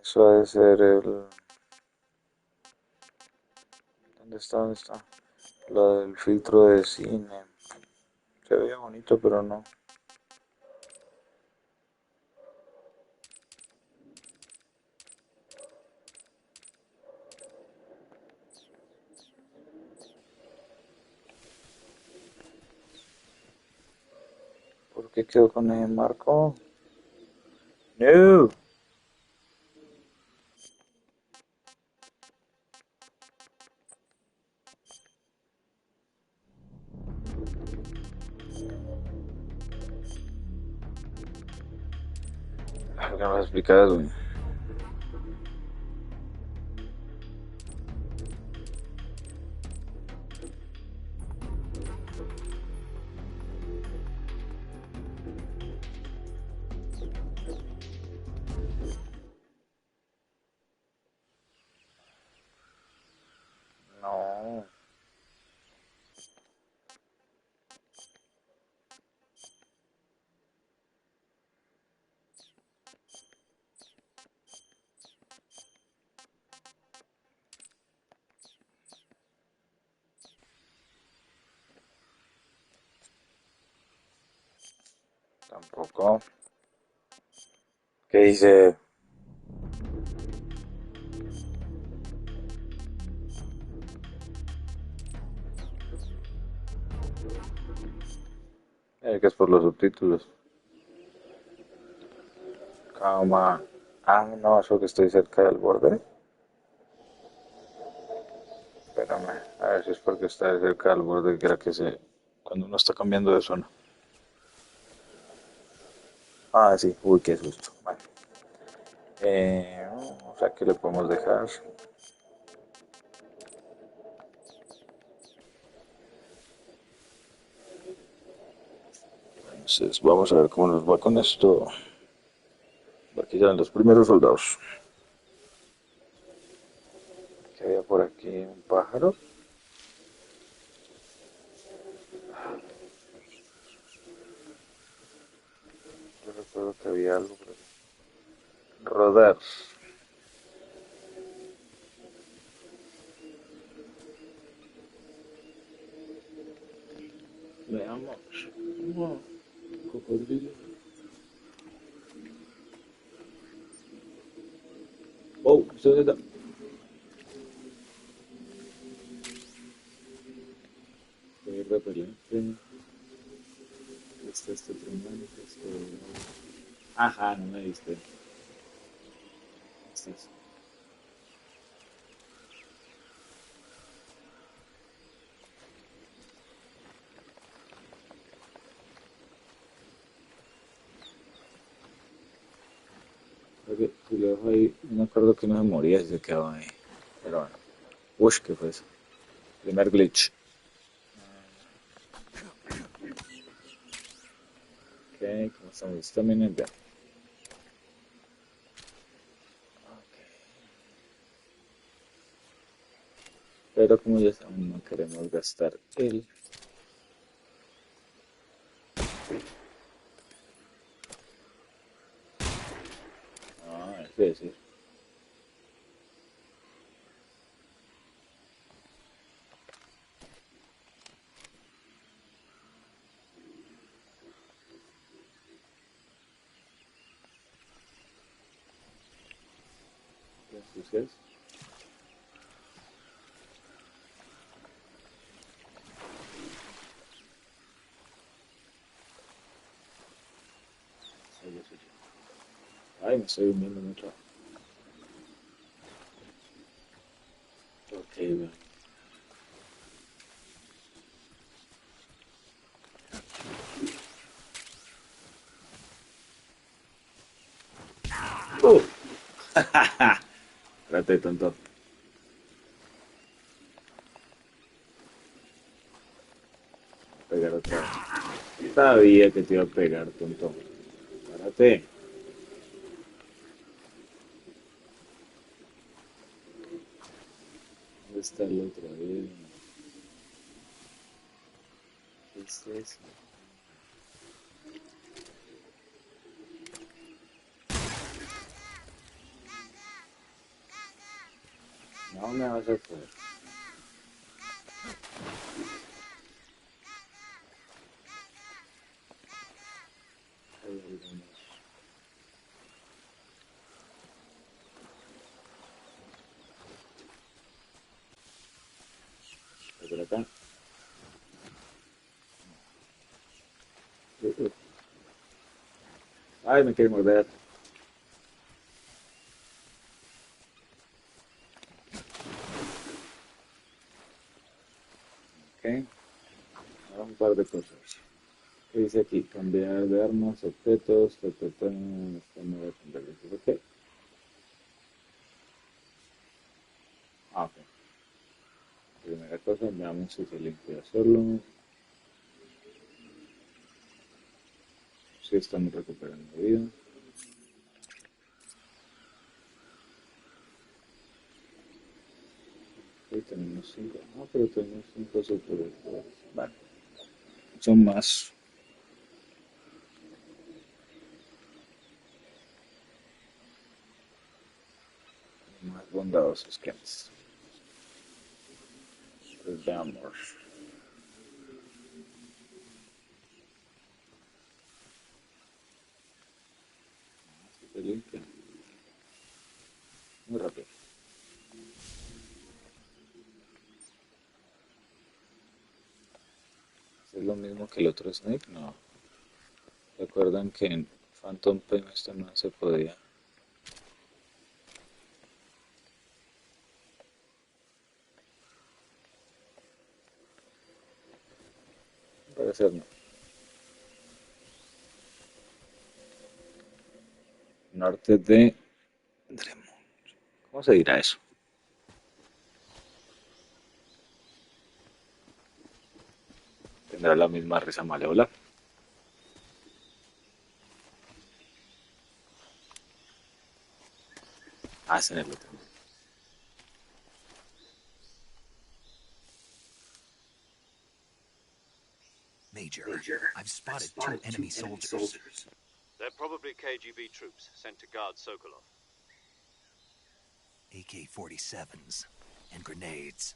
eso ha de ser el... ¿Dónde está? ¿Dónde está? Lo del filtro de cine. Se veía bonito, pero no. ¿Por qué quedó con ese marco? No. ¿Por qué no me lo explicas, güey? No. Tampoco. ¿Qué dice? Que es por los subtítulos. Calma. Ah, no, eso que estoy cerca del borde. Espérame, a ver si es porque está cerca del borde que era que se... Cuando uno está cambiando de zona. Ah, sí, uy, qué susto. Vale. O sea, que le podemos dejar. Entonces, vamos a ver cómo nos va con esto. Aquí ya los primeros soldados. Que había por aquí un pájaro. Yo recuerdo que había algo por aquí. Rodar. Veamos. Oh, cocodrilo. Oh, ¿dónde está? Repelente. Este tremendo. Ajá, no me diste. Este es. Porque si lo dejo ahí, no me acuerdo que no se moría si se quedaba ahí. Pero bueno. Ush, ¿qué fue eso? Primer glitch. Ok, ¿cómo estamos? También en ya. Pero como ya saben, no queremos gastar el... Ah, es decir. ¿Qué sucede? Ay, me estoy durmiendo mucho. Ok, bueno. ¡Uh! Espérate, tonto. Pegar otra vez. Sabía que te iba a pegar, tonto. Espérate. ¿Dónde está el otro? ¿Qué es eso? No me vas a poder. Hay algo más. Está por acá. Uh, uh. Ay, me quiere morder. Ok, ahora un par de cosas. ¿Qué dice aquí? Cambiar de armas, objetos, ok. Ah, ok. Primera cosa, veamos si se limpia solo. Si estamos recuperando vida. Ahí tenemos 5. Ah, pero tenemos 5 super. Vale. Son más bondadosos que antes. Pues veamos. Si se limpia. Muy rápido. ¿Es lo mismo que el otro Snake? No. ¿Recuerdan que en Phantom Pain esto no se podía? Al parecer no. Norte de Dremon. ¿Cómo se dirá eso? Tendrá la misma risa malévola. Ah, es en el otro. Major, I've spotted two enemy soldiers. They're probably KGB troops sent to guard Sokolov. AK-47s and grenades.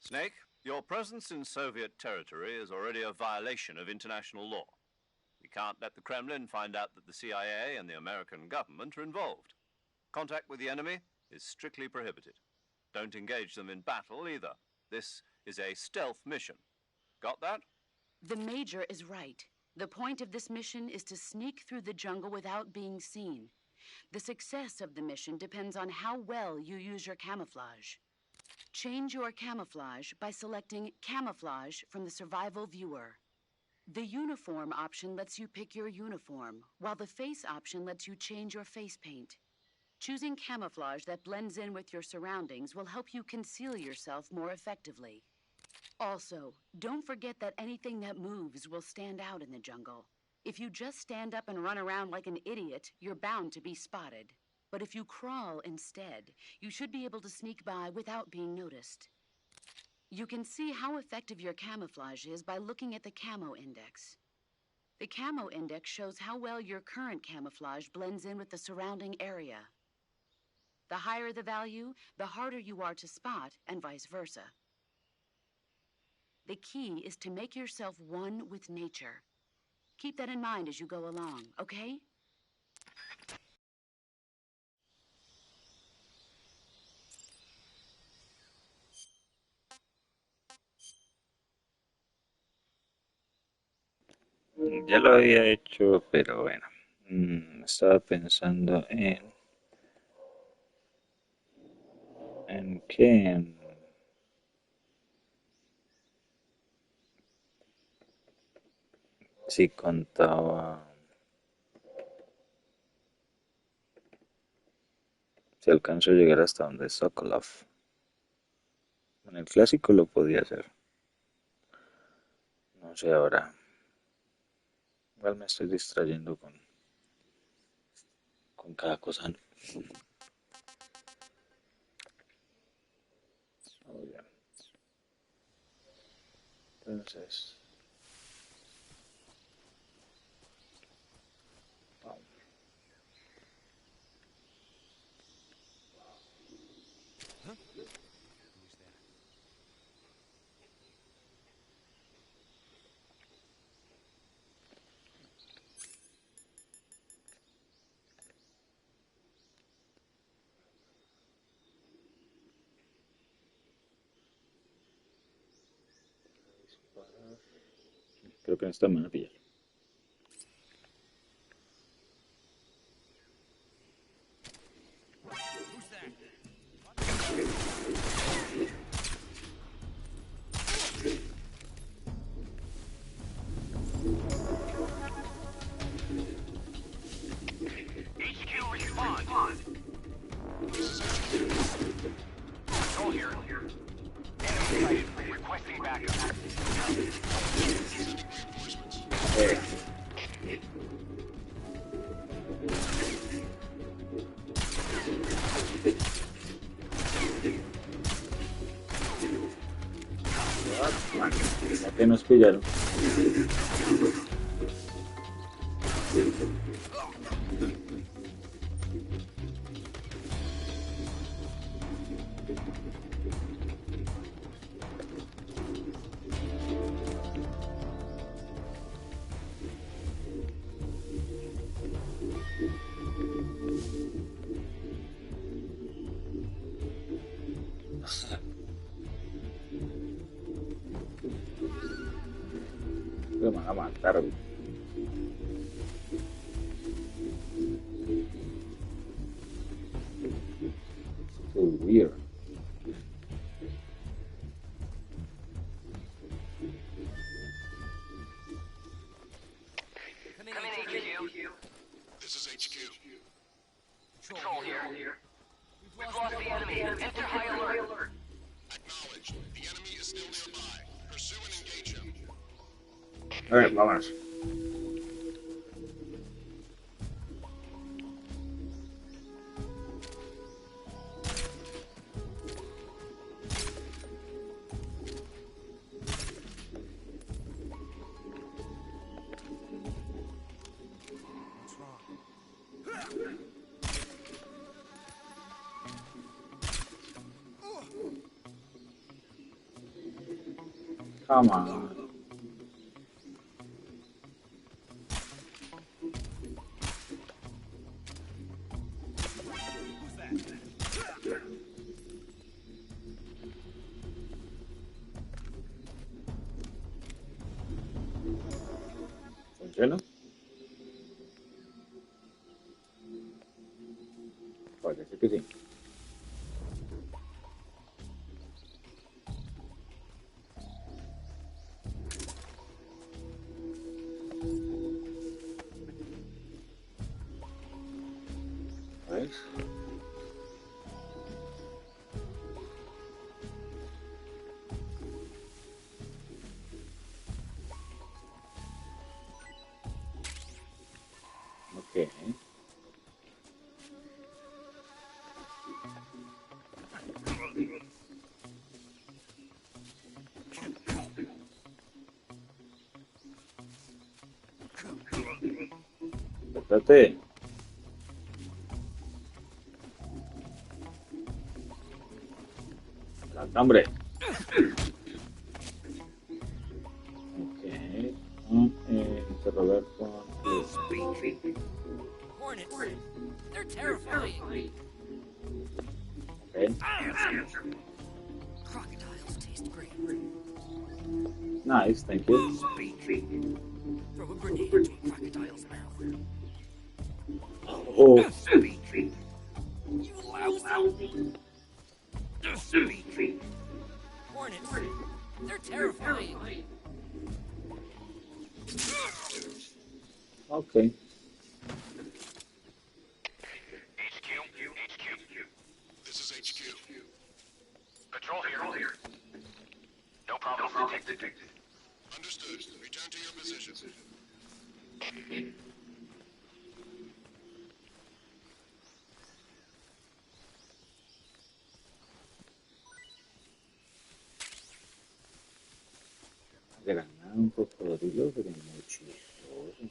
Snake, your presence in Soviet territory is already a violation of international law. We can't let the Kremlin find out that the CIA and the American government are involved. Contact with the enemy is strictly prohibited. Don't engage them in battle either. This is a stealth mission. Got that? The Major is right. The point of this mission is to sneak through the jungle without being seen. The success of the mission depends on how well you use your camouflage. Change your camouflage by selecting Camouflage from the Survival Viewer. The Uniform option lets you pick your uniform, while the Face option lets you change your face paint. Choosing camouflage that blends in with your surroundings will help you conceal yourself more effectively. Also, don't forget that anything that moves will stand out in the jungle. If you just stand up and run around like an idiot, you're bound to be spotted. But if you crawl instead, you should be able to sneak by without being noticed. You can see how effective your camouflage is by looking at the Camo Index. The Camo Index shows how well your current camouflage blends in with the surrounding area. The higher the value, the harder you are to spot, and vice versa. The key is to make yourself one with nature. Keep that in mind as you go along, okay? Ya lo había hecho, pero bueno. Estaba pensando ¿en qué? Si contaba, si alcanzo a llegar hasta donde Sokolov. En el clásico lo podía hacer. No sé ahora. Igual me estoy distrayendo con cada cosa. ¿No? Muy bien. Entonces, vamos. Creo que en esta me van a pillar. HQ respond. Control here. Enemy sighted. Requesting backup. Ya que nos pillaron. Me van a matar, güey. So weird. Come in, HQ. This is HQ. Control here. We've lost the enemy. Enter high alert. Acknowledged. The enemy is still nearby. Pursue and engage him. A ver, vámonos. Come on. ¿Funciona? Parece que sí. ¿Ves? Ok. Espérate. La hambre. Ok. Interrogar con... Hornets. They're terrifying. Ok. Crocodiles taste great. Nice, thank you. Throw a grenade into a crocodile's mouth. Oh. You lousy. Speak. Hornets. They're terrifying. Ok. HQ. This is HQ. Patrol here. No problem detected. Understood. Return to your position. De ganar un cocodrilo sería muy chistoso.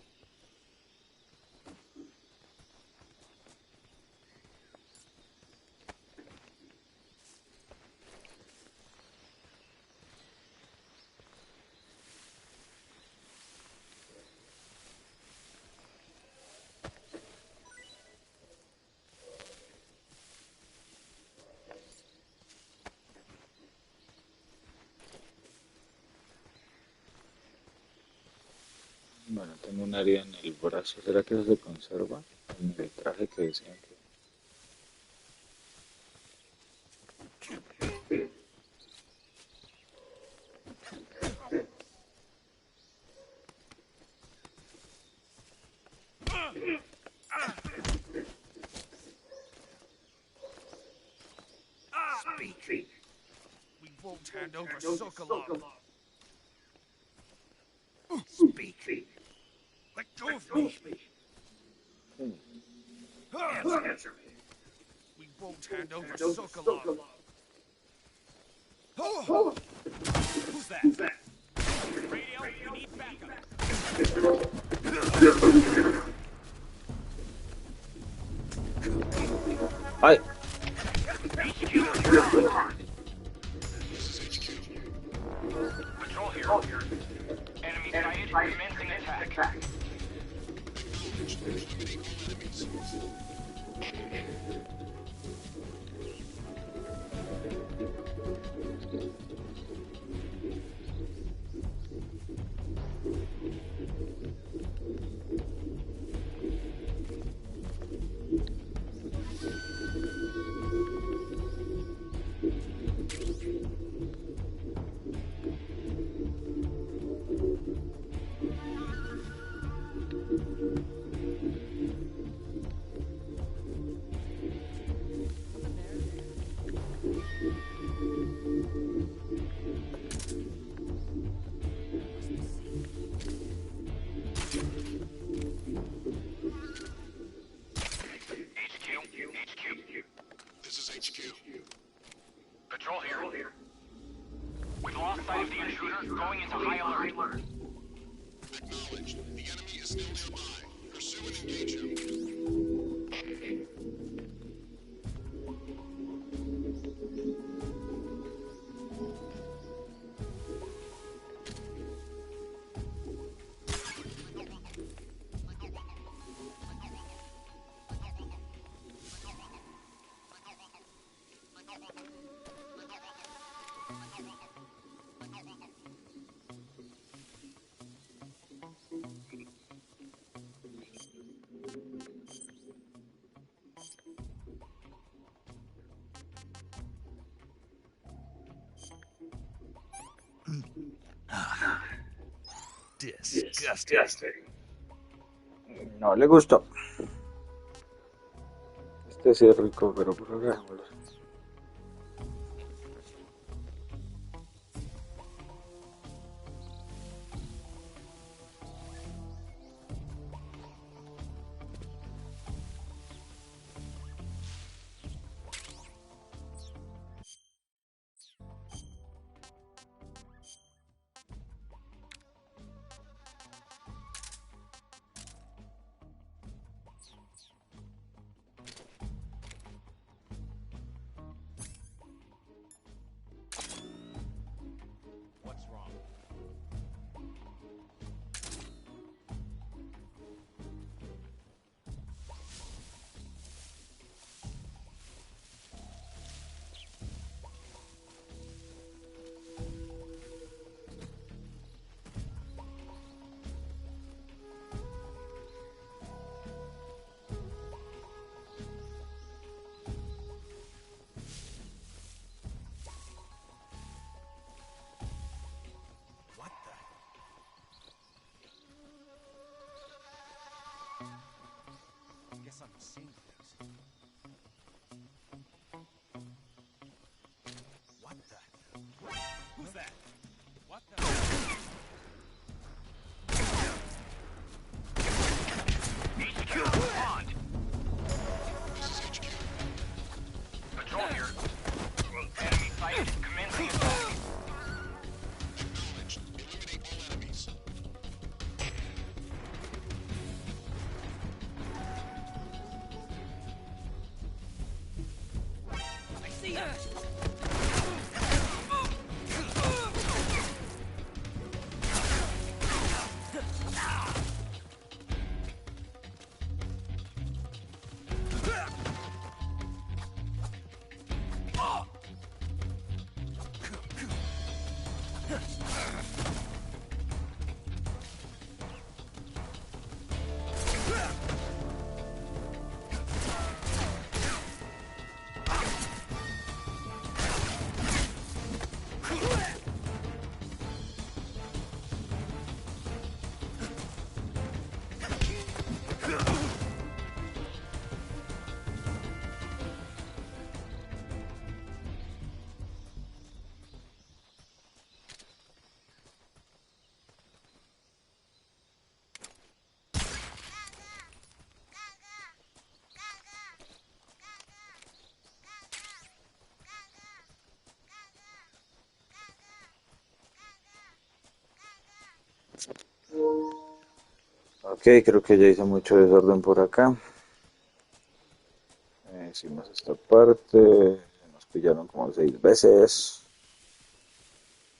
Bueno, tengo un área en el brazo. ¿Será que eso se conserva? En el traje que decían que... Speak. We won't hand over Sokolov. Speak. Let go of me. Answer me. We won't hand over Sokolov. Who's that? Radio, we need backup. ¡Ay! Patrol here. Enemy sighted. Commencing attack. This is HQ. Patrol here. We've lost sight of the intruder. Going into high alert. Acknowledged. The enemy is still nearby. Pursue and engage him. Disgusting. No le gustó. Este sí es rico, pero por ahora dejémoslo. What's wrong? What the? Guess I'm seeing things. What the? Who's that? What the? HQ, respond. This is HQ. Patrol here. Enemy sighted. Commencing attack. Acknowledged. Eliminate all enemies. I see him. Ok, creo que ya hice mucho desorden por acá. Hicimos esta parte. Nos pillaron como 6 veces.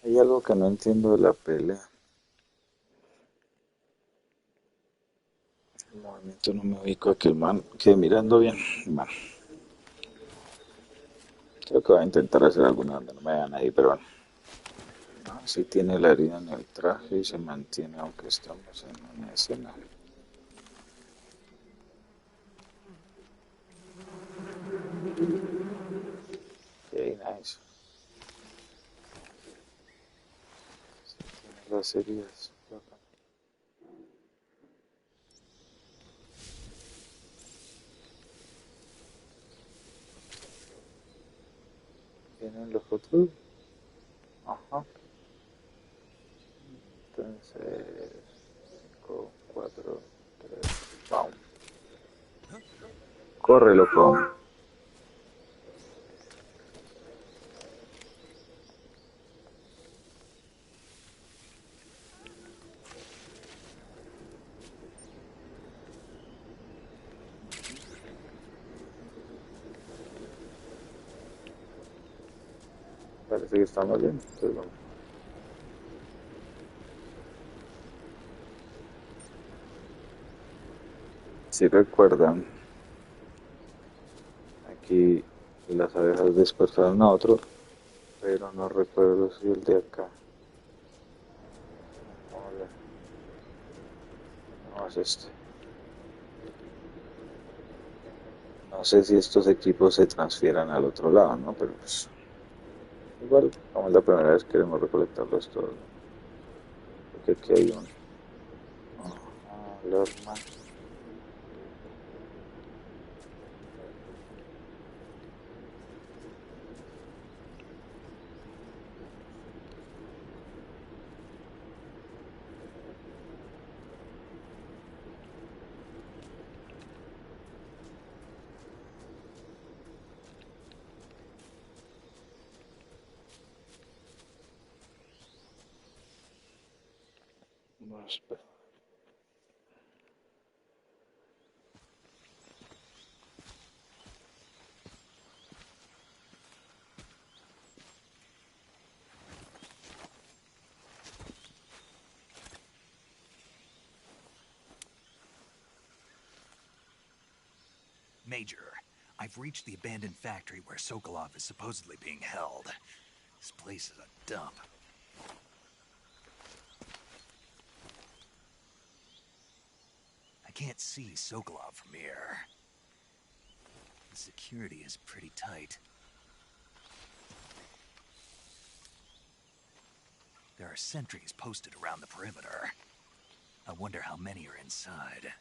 Hay algo que no entiendo de la pelea. El movimiento no me ubico a que el man quede mirando bien. Bueno, creo que voy a intentar hacer alguna donde no me vean ahí, pero bueno. No, sí tiene la herida en el traje y se mantiene aunque estamos en una escena. Ok, nice. Sí tiene las heridas. ¿Tienen los otros? Ajá. Entonces, 5, 4, 3, ¡pam! Corre, loco. Parece que estamos bien. Entonces, vamos. Si recuerdan, aquí las abejas dispersaron a otro, pero no recuerdo si el de acá. Vamos a ver. No, es este. No sé si estos equipos se transfieran al otro lado, ¿no? Pero pues igual, como es la primera vez, queremos recolectarlos todos, ¿no? Porque aquí hay un... alarma. Vamos a ver. Major, I've reached the abandoned factory where Sokolov is supposedly being held. This place is a dump. I can't see Sokolov from here. The security is pretty tight. There are sentries posted around the perimeter. I wonder how many are inside.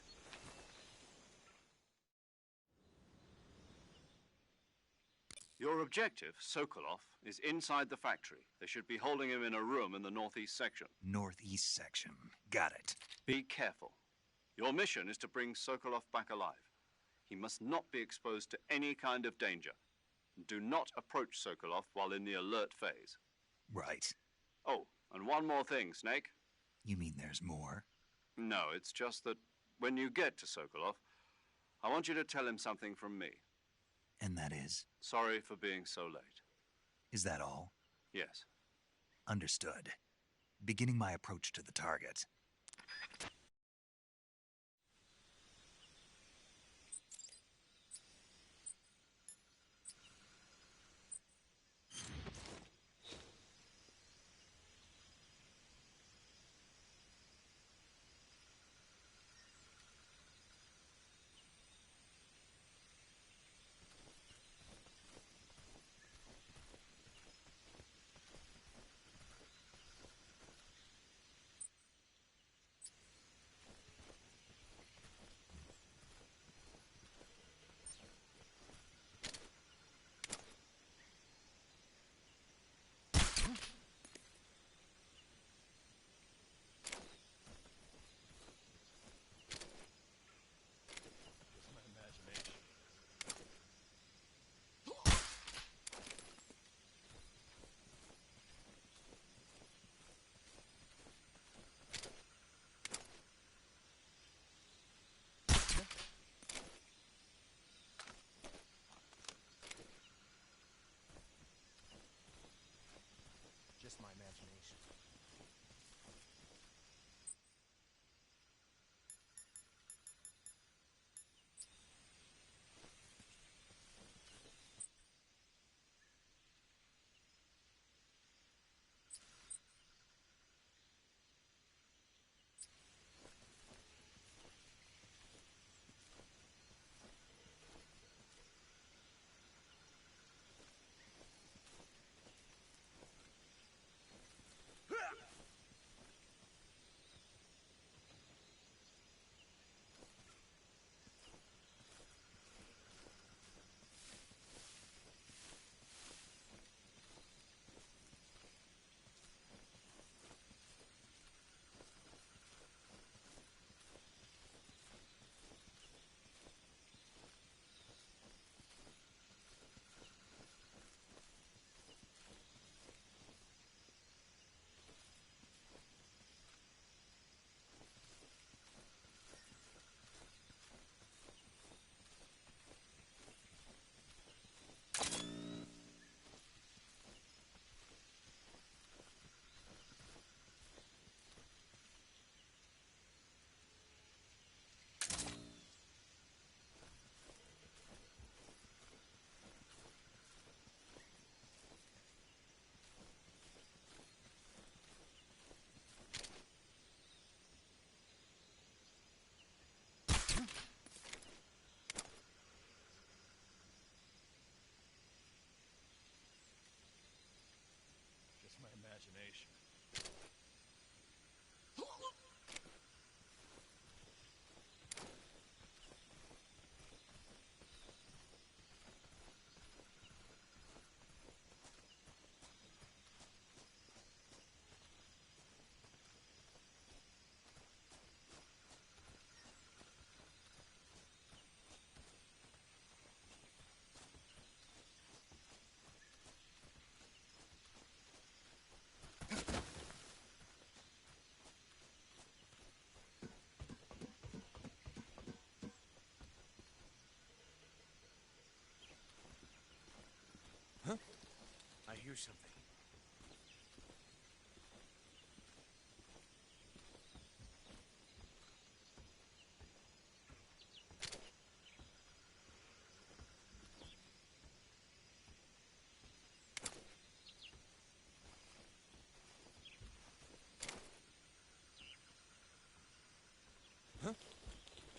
Your objective, Sokolov, is inside the factory. They should be holding him in a room in the northeast section. Northeast section. Got it. Be careful. Your mission is to bring Sokolov back alive. He must not be exposed to any kind of danger. Do not approach Sokolov while in the alert phase. Right. Oh, and one more thing, Snake. You mean there's more? No, it's just that when you get to Sokolov, I want you to tell him something from me. And that is? Sorry for being so late. Is that all? Yes. Understood. Beginning my approach to the target. Just my imagination. Huh? I hear something. Huh?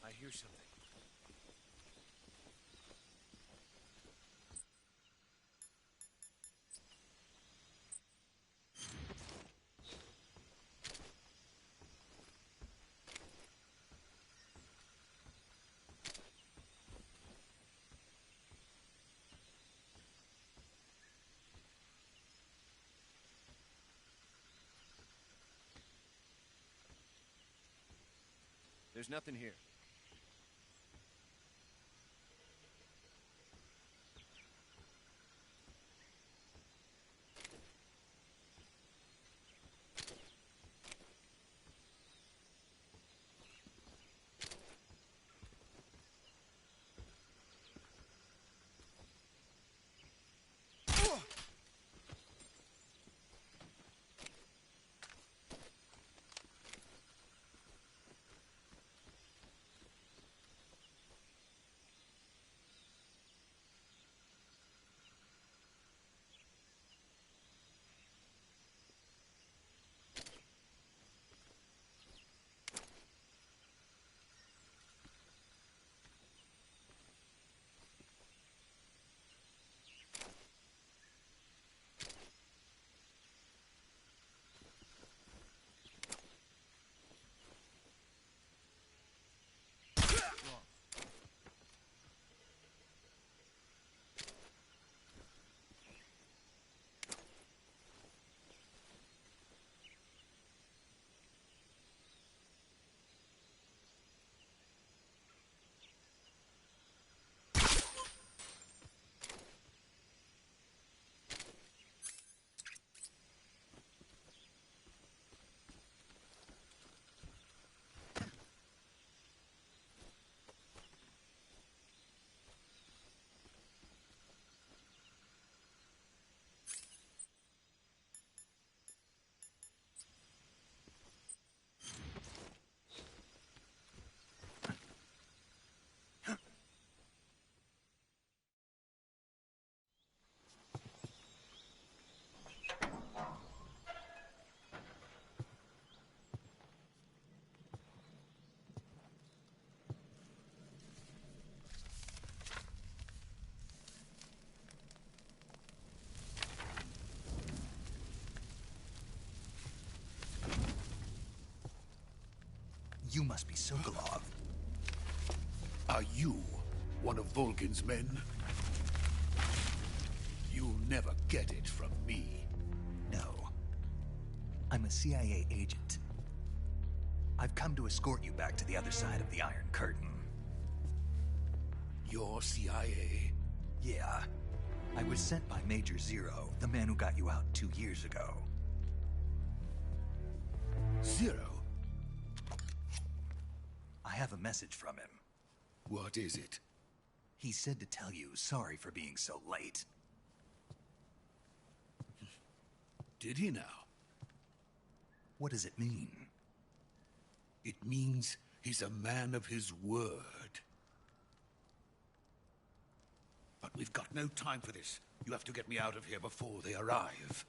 I hear something. There's nothing here. You must be Sokolov. Are you one of Volgin's men? You'll never get it from me. No. I'm a CIA agent. I've come to escort you back to the other side of the Iron Curtain. You're CIA? Yeah. I was sent by Major Zero, the man who got you out 2 years ago. Zero? I have a message from him. What is it? He said to tell you sorry for being so late. Did he now? What does it mean? It means he's a man of his word. But we've got no time for this. You have to get me out of here before they arrive.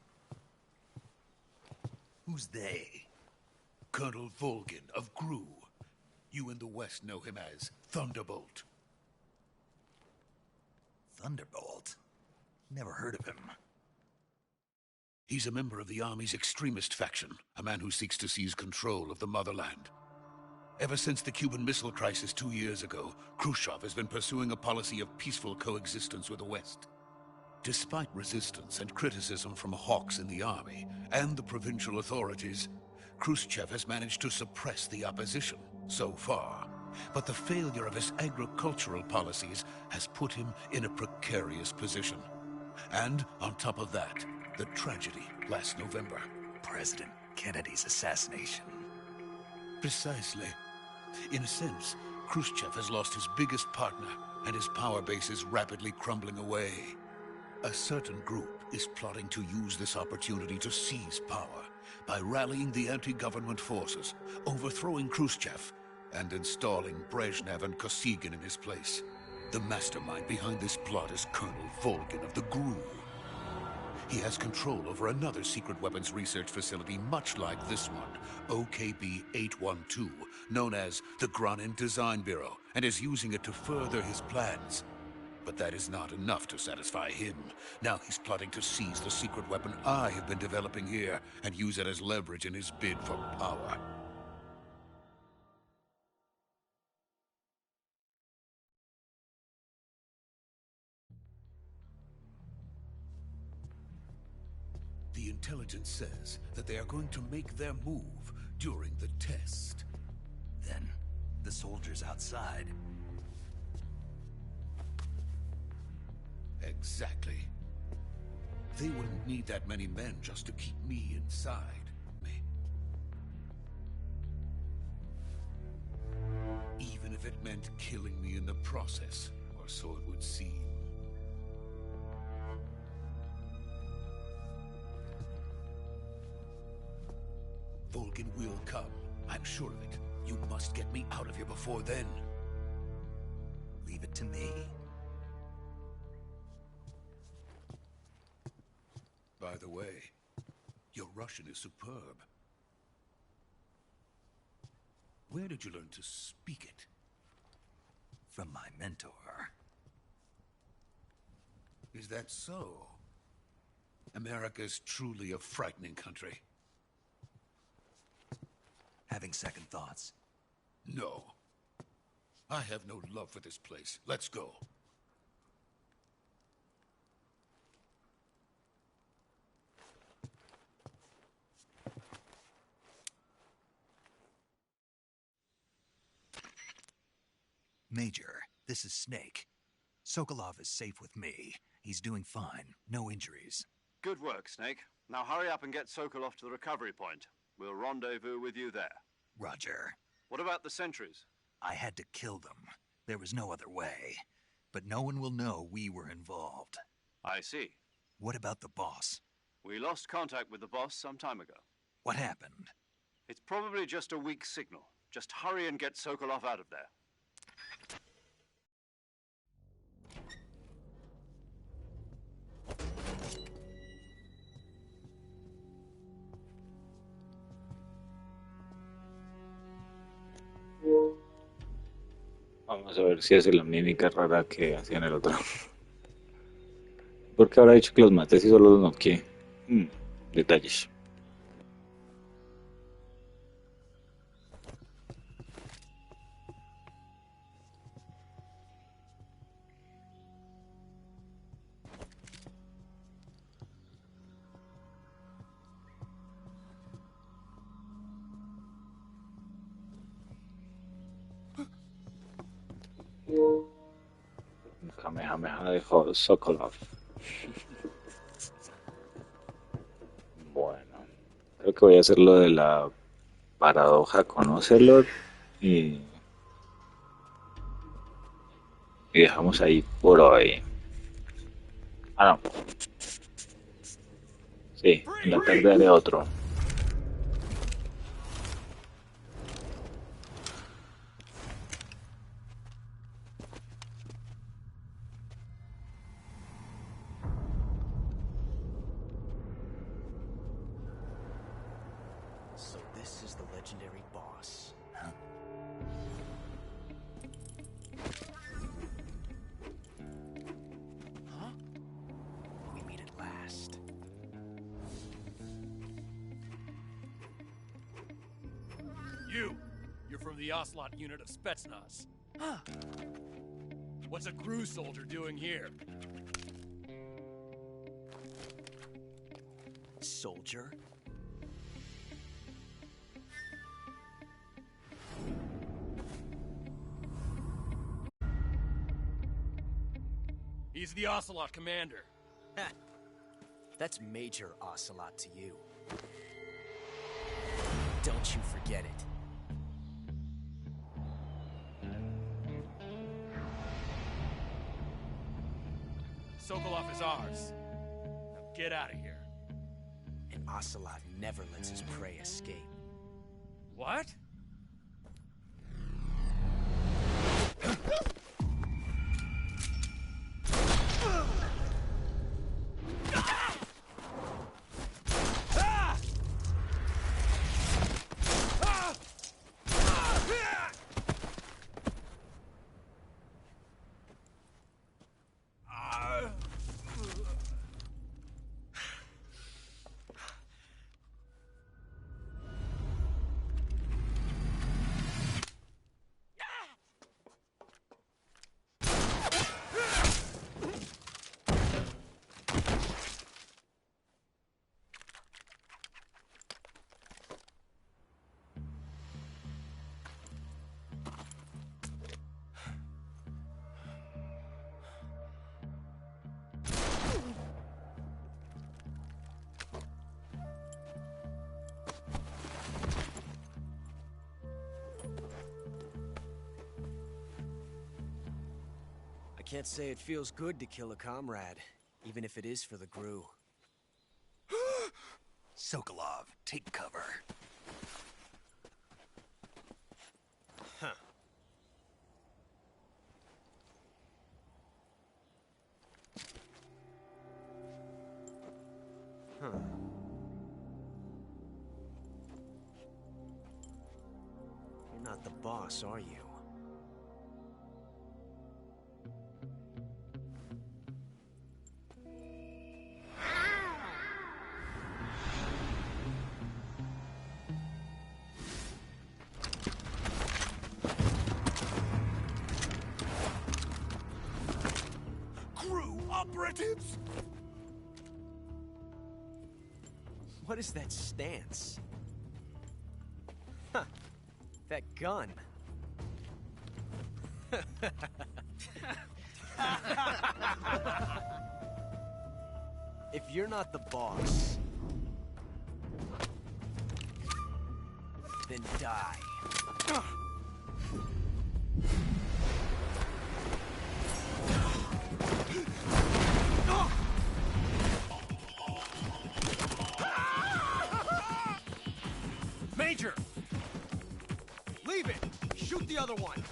Who's they? Colonel Volgin of Gru. You in the West know him as Thunderbolt. Thunderbolt? Never heard of him. He's a member of the Army's extremist faction, a man who seeks to seize control of the motherland. Ever since the Cuban Missile Crisis 2 years ago, Khrushchev has been pursuing a policy of peaceful coexistence with the West. Despite resistance and criticism from hawks in the army and the provincial authorities, Khrushchev has managed to suppress the opposition so far. But the failure of his agricultural policies has put him in a precarious position. And on top of that, the tragedy last November. President Kennedy's assassination. Precisely. In a sense, Khrushchev has lost his biggest partner, and his power base is rapidly crumbling away. A certain group is plotting to use this opportunity to seize power by rallying the anti-government forces, overthrowing Khrushchev, and installing Brezhnev and Kosygin in his place. The mastermind behind this plot is Colonel Volgin of the GRU. He has control over another secret weapons research facility much like this one, OKB-812, known as the Granin Design Bureau, and is using it to further his plans. But that is not enough to satisfy him. Now he's plotting to seize the secret weapon I have been developing here and use it as leverage in his bid for power. The intelligence says that they are going to make their move during the test. Then, the soldiers outside. Exactly. They wouldn't need that many men just to keep me inside. Even if it meant killing me in the process, or so it would seem. Volgin will come. I'm sure of it. You must get me out of here before then. Leave it to me. By the way, your Russian is superb. Where did you learn to speak it? From my mentor. Is that so? America's truly a frightening country. Having second thoughts? No. I have no love for this place. Let's go. Major, this is Snake. Sokolov is safe with me. He's doing fine. No injuries. Good work, Snake. Now hurry up and get Sokolov to the recovery point. We'll rendezvous with you there. Roger. What about the sentries? I had to kill them. There was no other way. But no one will know we were involved. I see. What about the boss? We lost contact with the boss some time ago. What happened? It's probably just a weak signal. Just hurry and get Sokolov out of there. Vamos a ver si hace la mímica rara que hacía en el otro. ¿Por qué habrá dicho que los maté si solo los noqueé? Detalles. Kamehameha de Sokolov. Bueno, creo que voy a hacer lo de la paradoja con Ocelot y, y dejamos ahí por hoy. Ah, no. Sí, en la tarde haré otro. So this is the legendary boss. Huh? Huh? We meet at last. You're from the Ocelot unit of Spetsnaz. Huh. What's a crew soldier doing here? Soldier? He's the Ocelot commander. Ha. That's Major Ocelot to you. Don't you forget it. Sokolov is ours. Now get out of here. And Ocelot never lets his prey escape. What? I can't say it feels good to kill a comrade, even if it is for the Gru. Sokolov, take cover. Huh. Huh. You're not the boss, are you? Operatives? What is that stance? Huh. That gun. If you're not the boss, then die. Major! Leave it! Shoot the other one!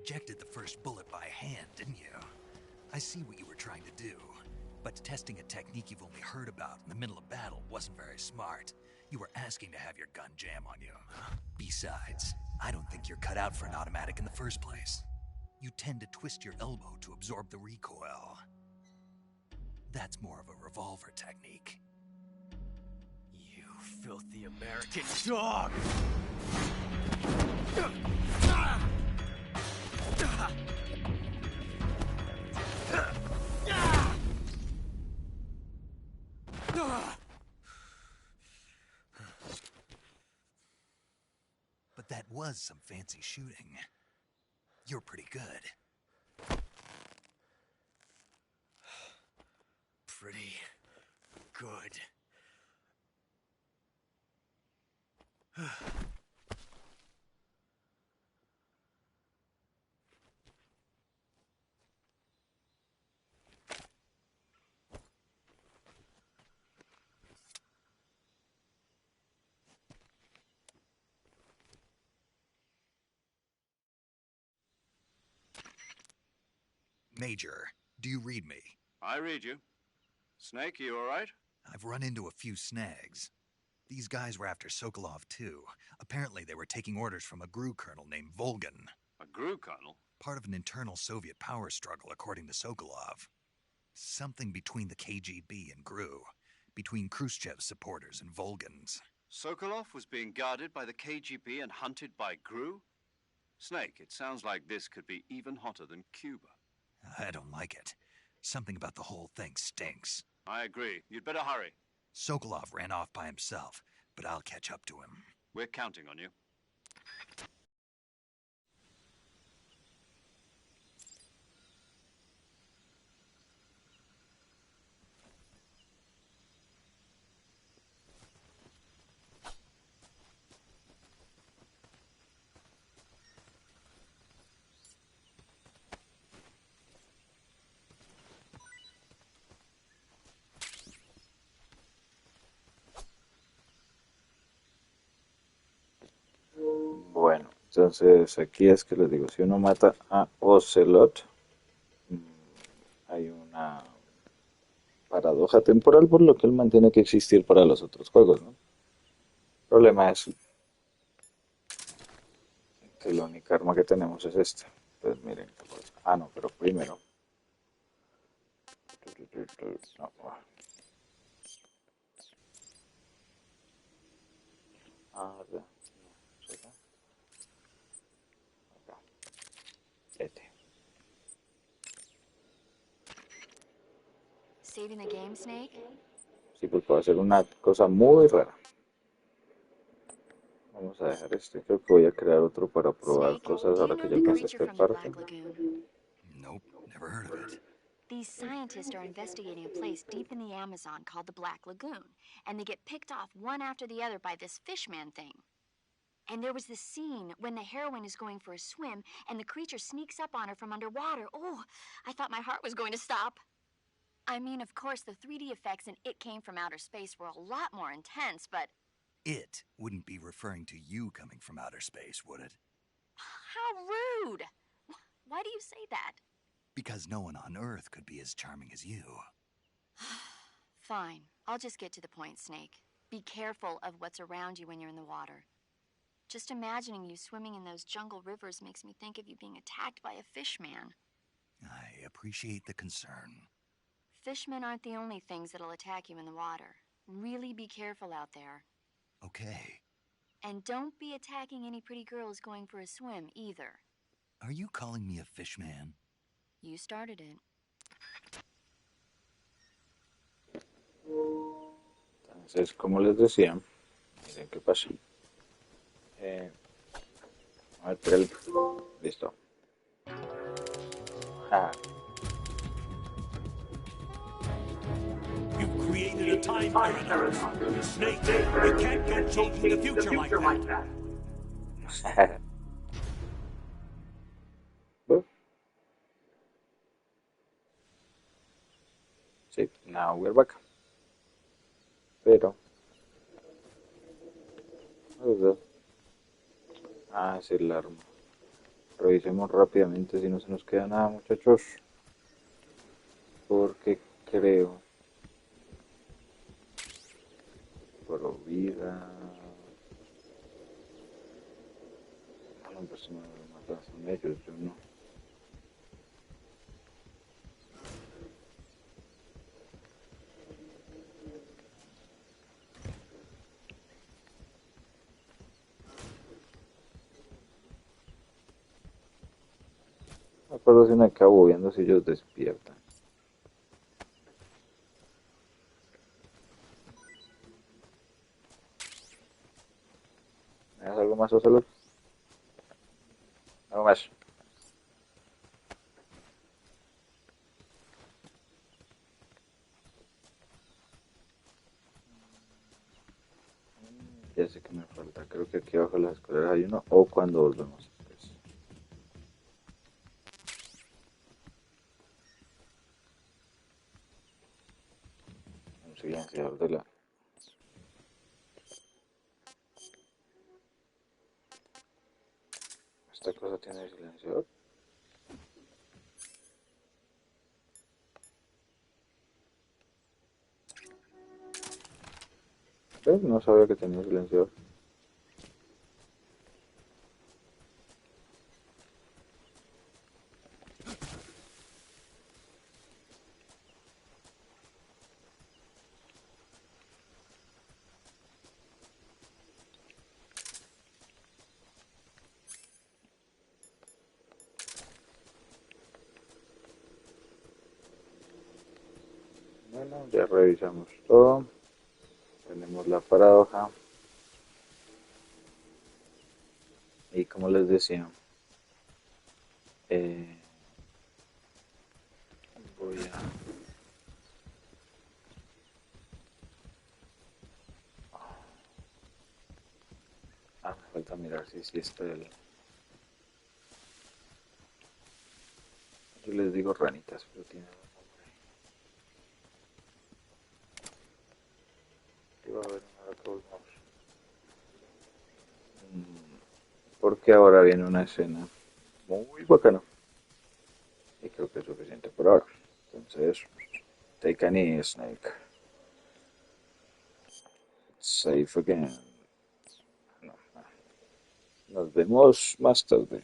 ejected the first bullet by hand, didn't you? I see what you were trying to do. But testing a technique you've only heard about in the middle of battle wasn't very smart. You were asking to have your gun jam on you. Besides, I don't think you're cut out for an automatic in the first place. You tend to twist your elbow to absorb the recoil. That's more of a revolver technique. You filthy American dog! But that was some fancy shooting. You're pretty good. Pretty good. Major, do you read me? I read you. Snake, you all right? I've run into a few snags. These guys were after Sokolov too. Apparently they were taking orders from a GRU colonel named Volgan. A GRU colonel? Part of an internal Soviet power struggle, according to Sokolov. Something between the KGB and GRU. Between Khrushchev's supporters and Volgan's. Sokolov was being guarded by the KGB and hunted by GRU? Snake, it sounds like this could be even hotter than Cuba. I don't like it. Something about the whole thing stinks. I agree. You'd better hurry. Sokolov ran off by himself, but I'll catch up to him. We're counting on you. Bueno, entonces aquí es que les digo, si uno mata a Ocelot, hay una paradoja temporal por lo que él mantiene que existir para los otros juegos, ¿no? El problema es que la única arma que tenemos es esta. Entonces miren, ah no, pero primero. No, ya. Este. Saving the game, Snake? Sí, pues puedo hacer una cosa muy rara. Vamos a dejar este. Creo que voy a crear otro para probar cosas ahora que ya pasé esta parte. Nope, never heard of it. These scientists are investigating a place deep in the Amazon called the Black Lagoon, and they get picked off one after the other by this fishman thing. And there was this scene when the heroine is going for a swim, and the creature sneaks up on her from underwater. Oh, I thought my heart was going to stop. I mean, of course, the 3D effects in It Came from Outer Space were a lot more intense, but... It wouldn't be referring to you coming from outer space, would it? How rude! Why do you say that? Because no one on Earth could be as charming as you. Fine. I'll just get to the point, Snake. Be careful of what's around you when you're in the water. Just imagining you swimming in those jungle rivers makes me think of you being attacked by a fishman. I appreciate the concern. Fishmen aren't the only things that'll attack you in the water. Really be careful out there. Okay. And don't be attacking any pretty girls going for a swim, either. Are you calling me a fishman? You started it. Entonces, como les decía, miren qué pasa. A ver, espera, listo. Ah. You've created a time paradox. Snake, you can't go changing the future like that. Sí, now we're back. Pero... Ah, sí, la arma. revisemos rápidamente si no se nos queda nada, muchachos. Porque creo... Por vida... Bueno, pues me matan ellos, yo no. Me acuerdo si me acabo viendo si ellos despiertan. ¿Me das algo más, Ocelot? Algo más. Ya sé que me falta. Creo que aquí abajo de las escaleras hay uno. O cuando volvemos. Pues. Un silenciador de la... ¿Esta cosa tiene silenciador? ¿Ves? No sabía que tenía silenciador. Bueno, ya revisamos todo. Tenemos la paradoja. Y como les decía, voy a... me falta mirar si está el... Yo les digo ranitas, pero tiene un nombre. Iba a haber una de todos modos. Porque ahora viene una escena muy bacana. Y creo que es suficiente por ahora. Entonces, take an knee, Snake. Save again. No, no. Nos vemos más tarde.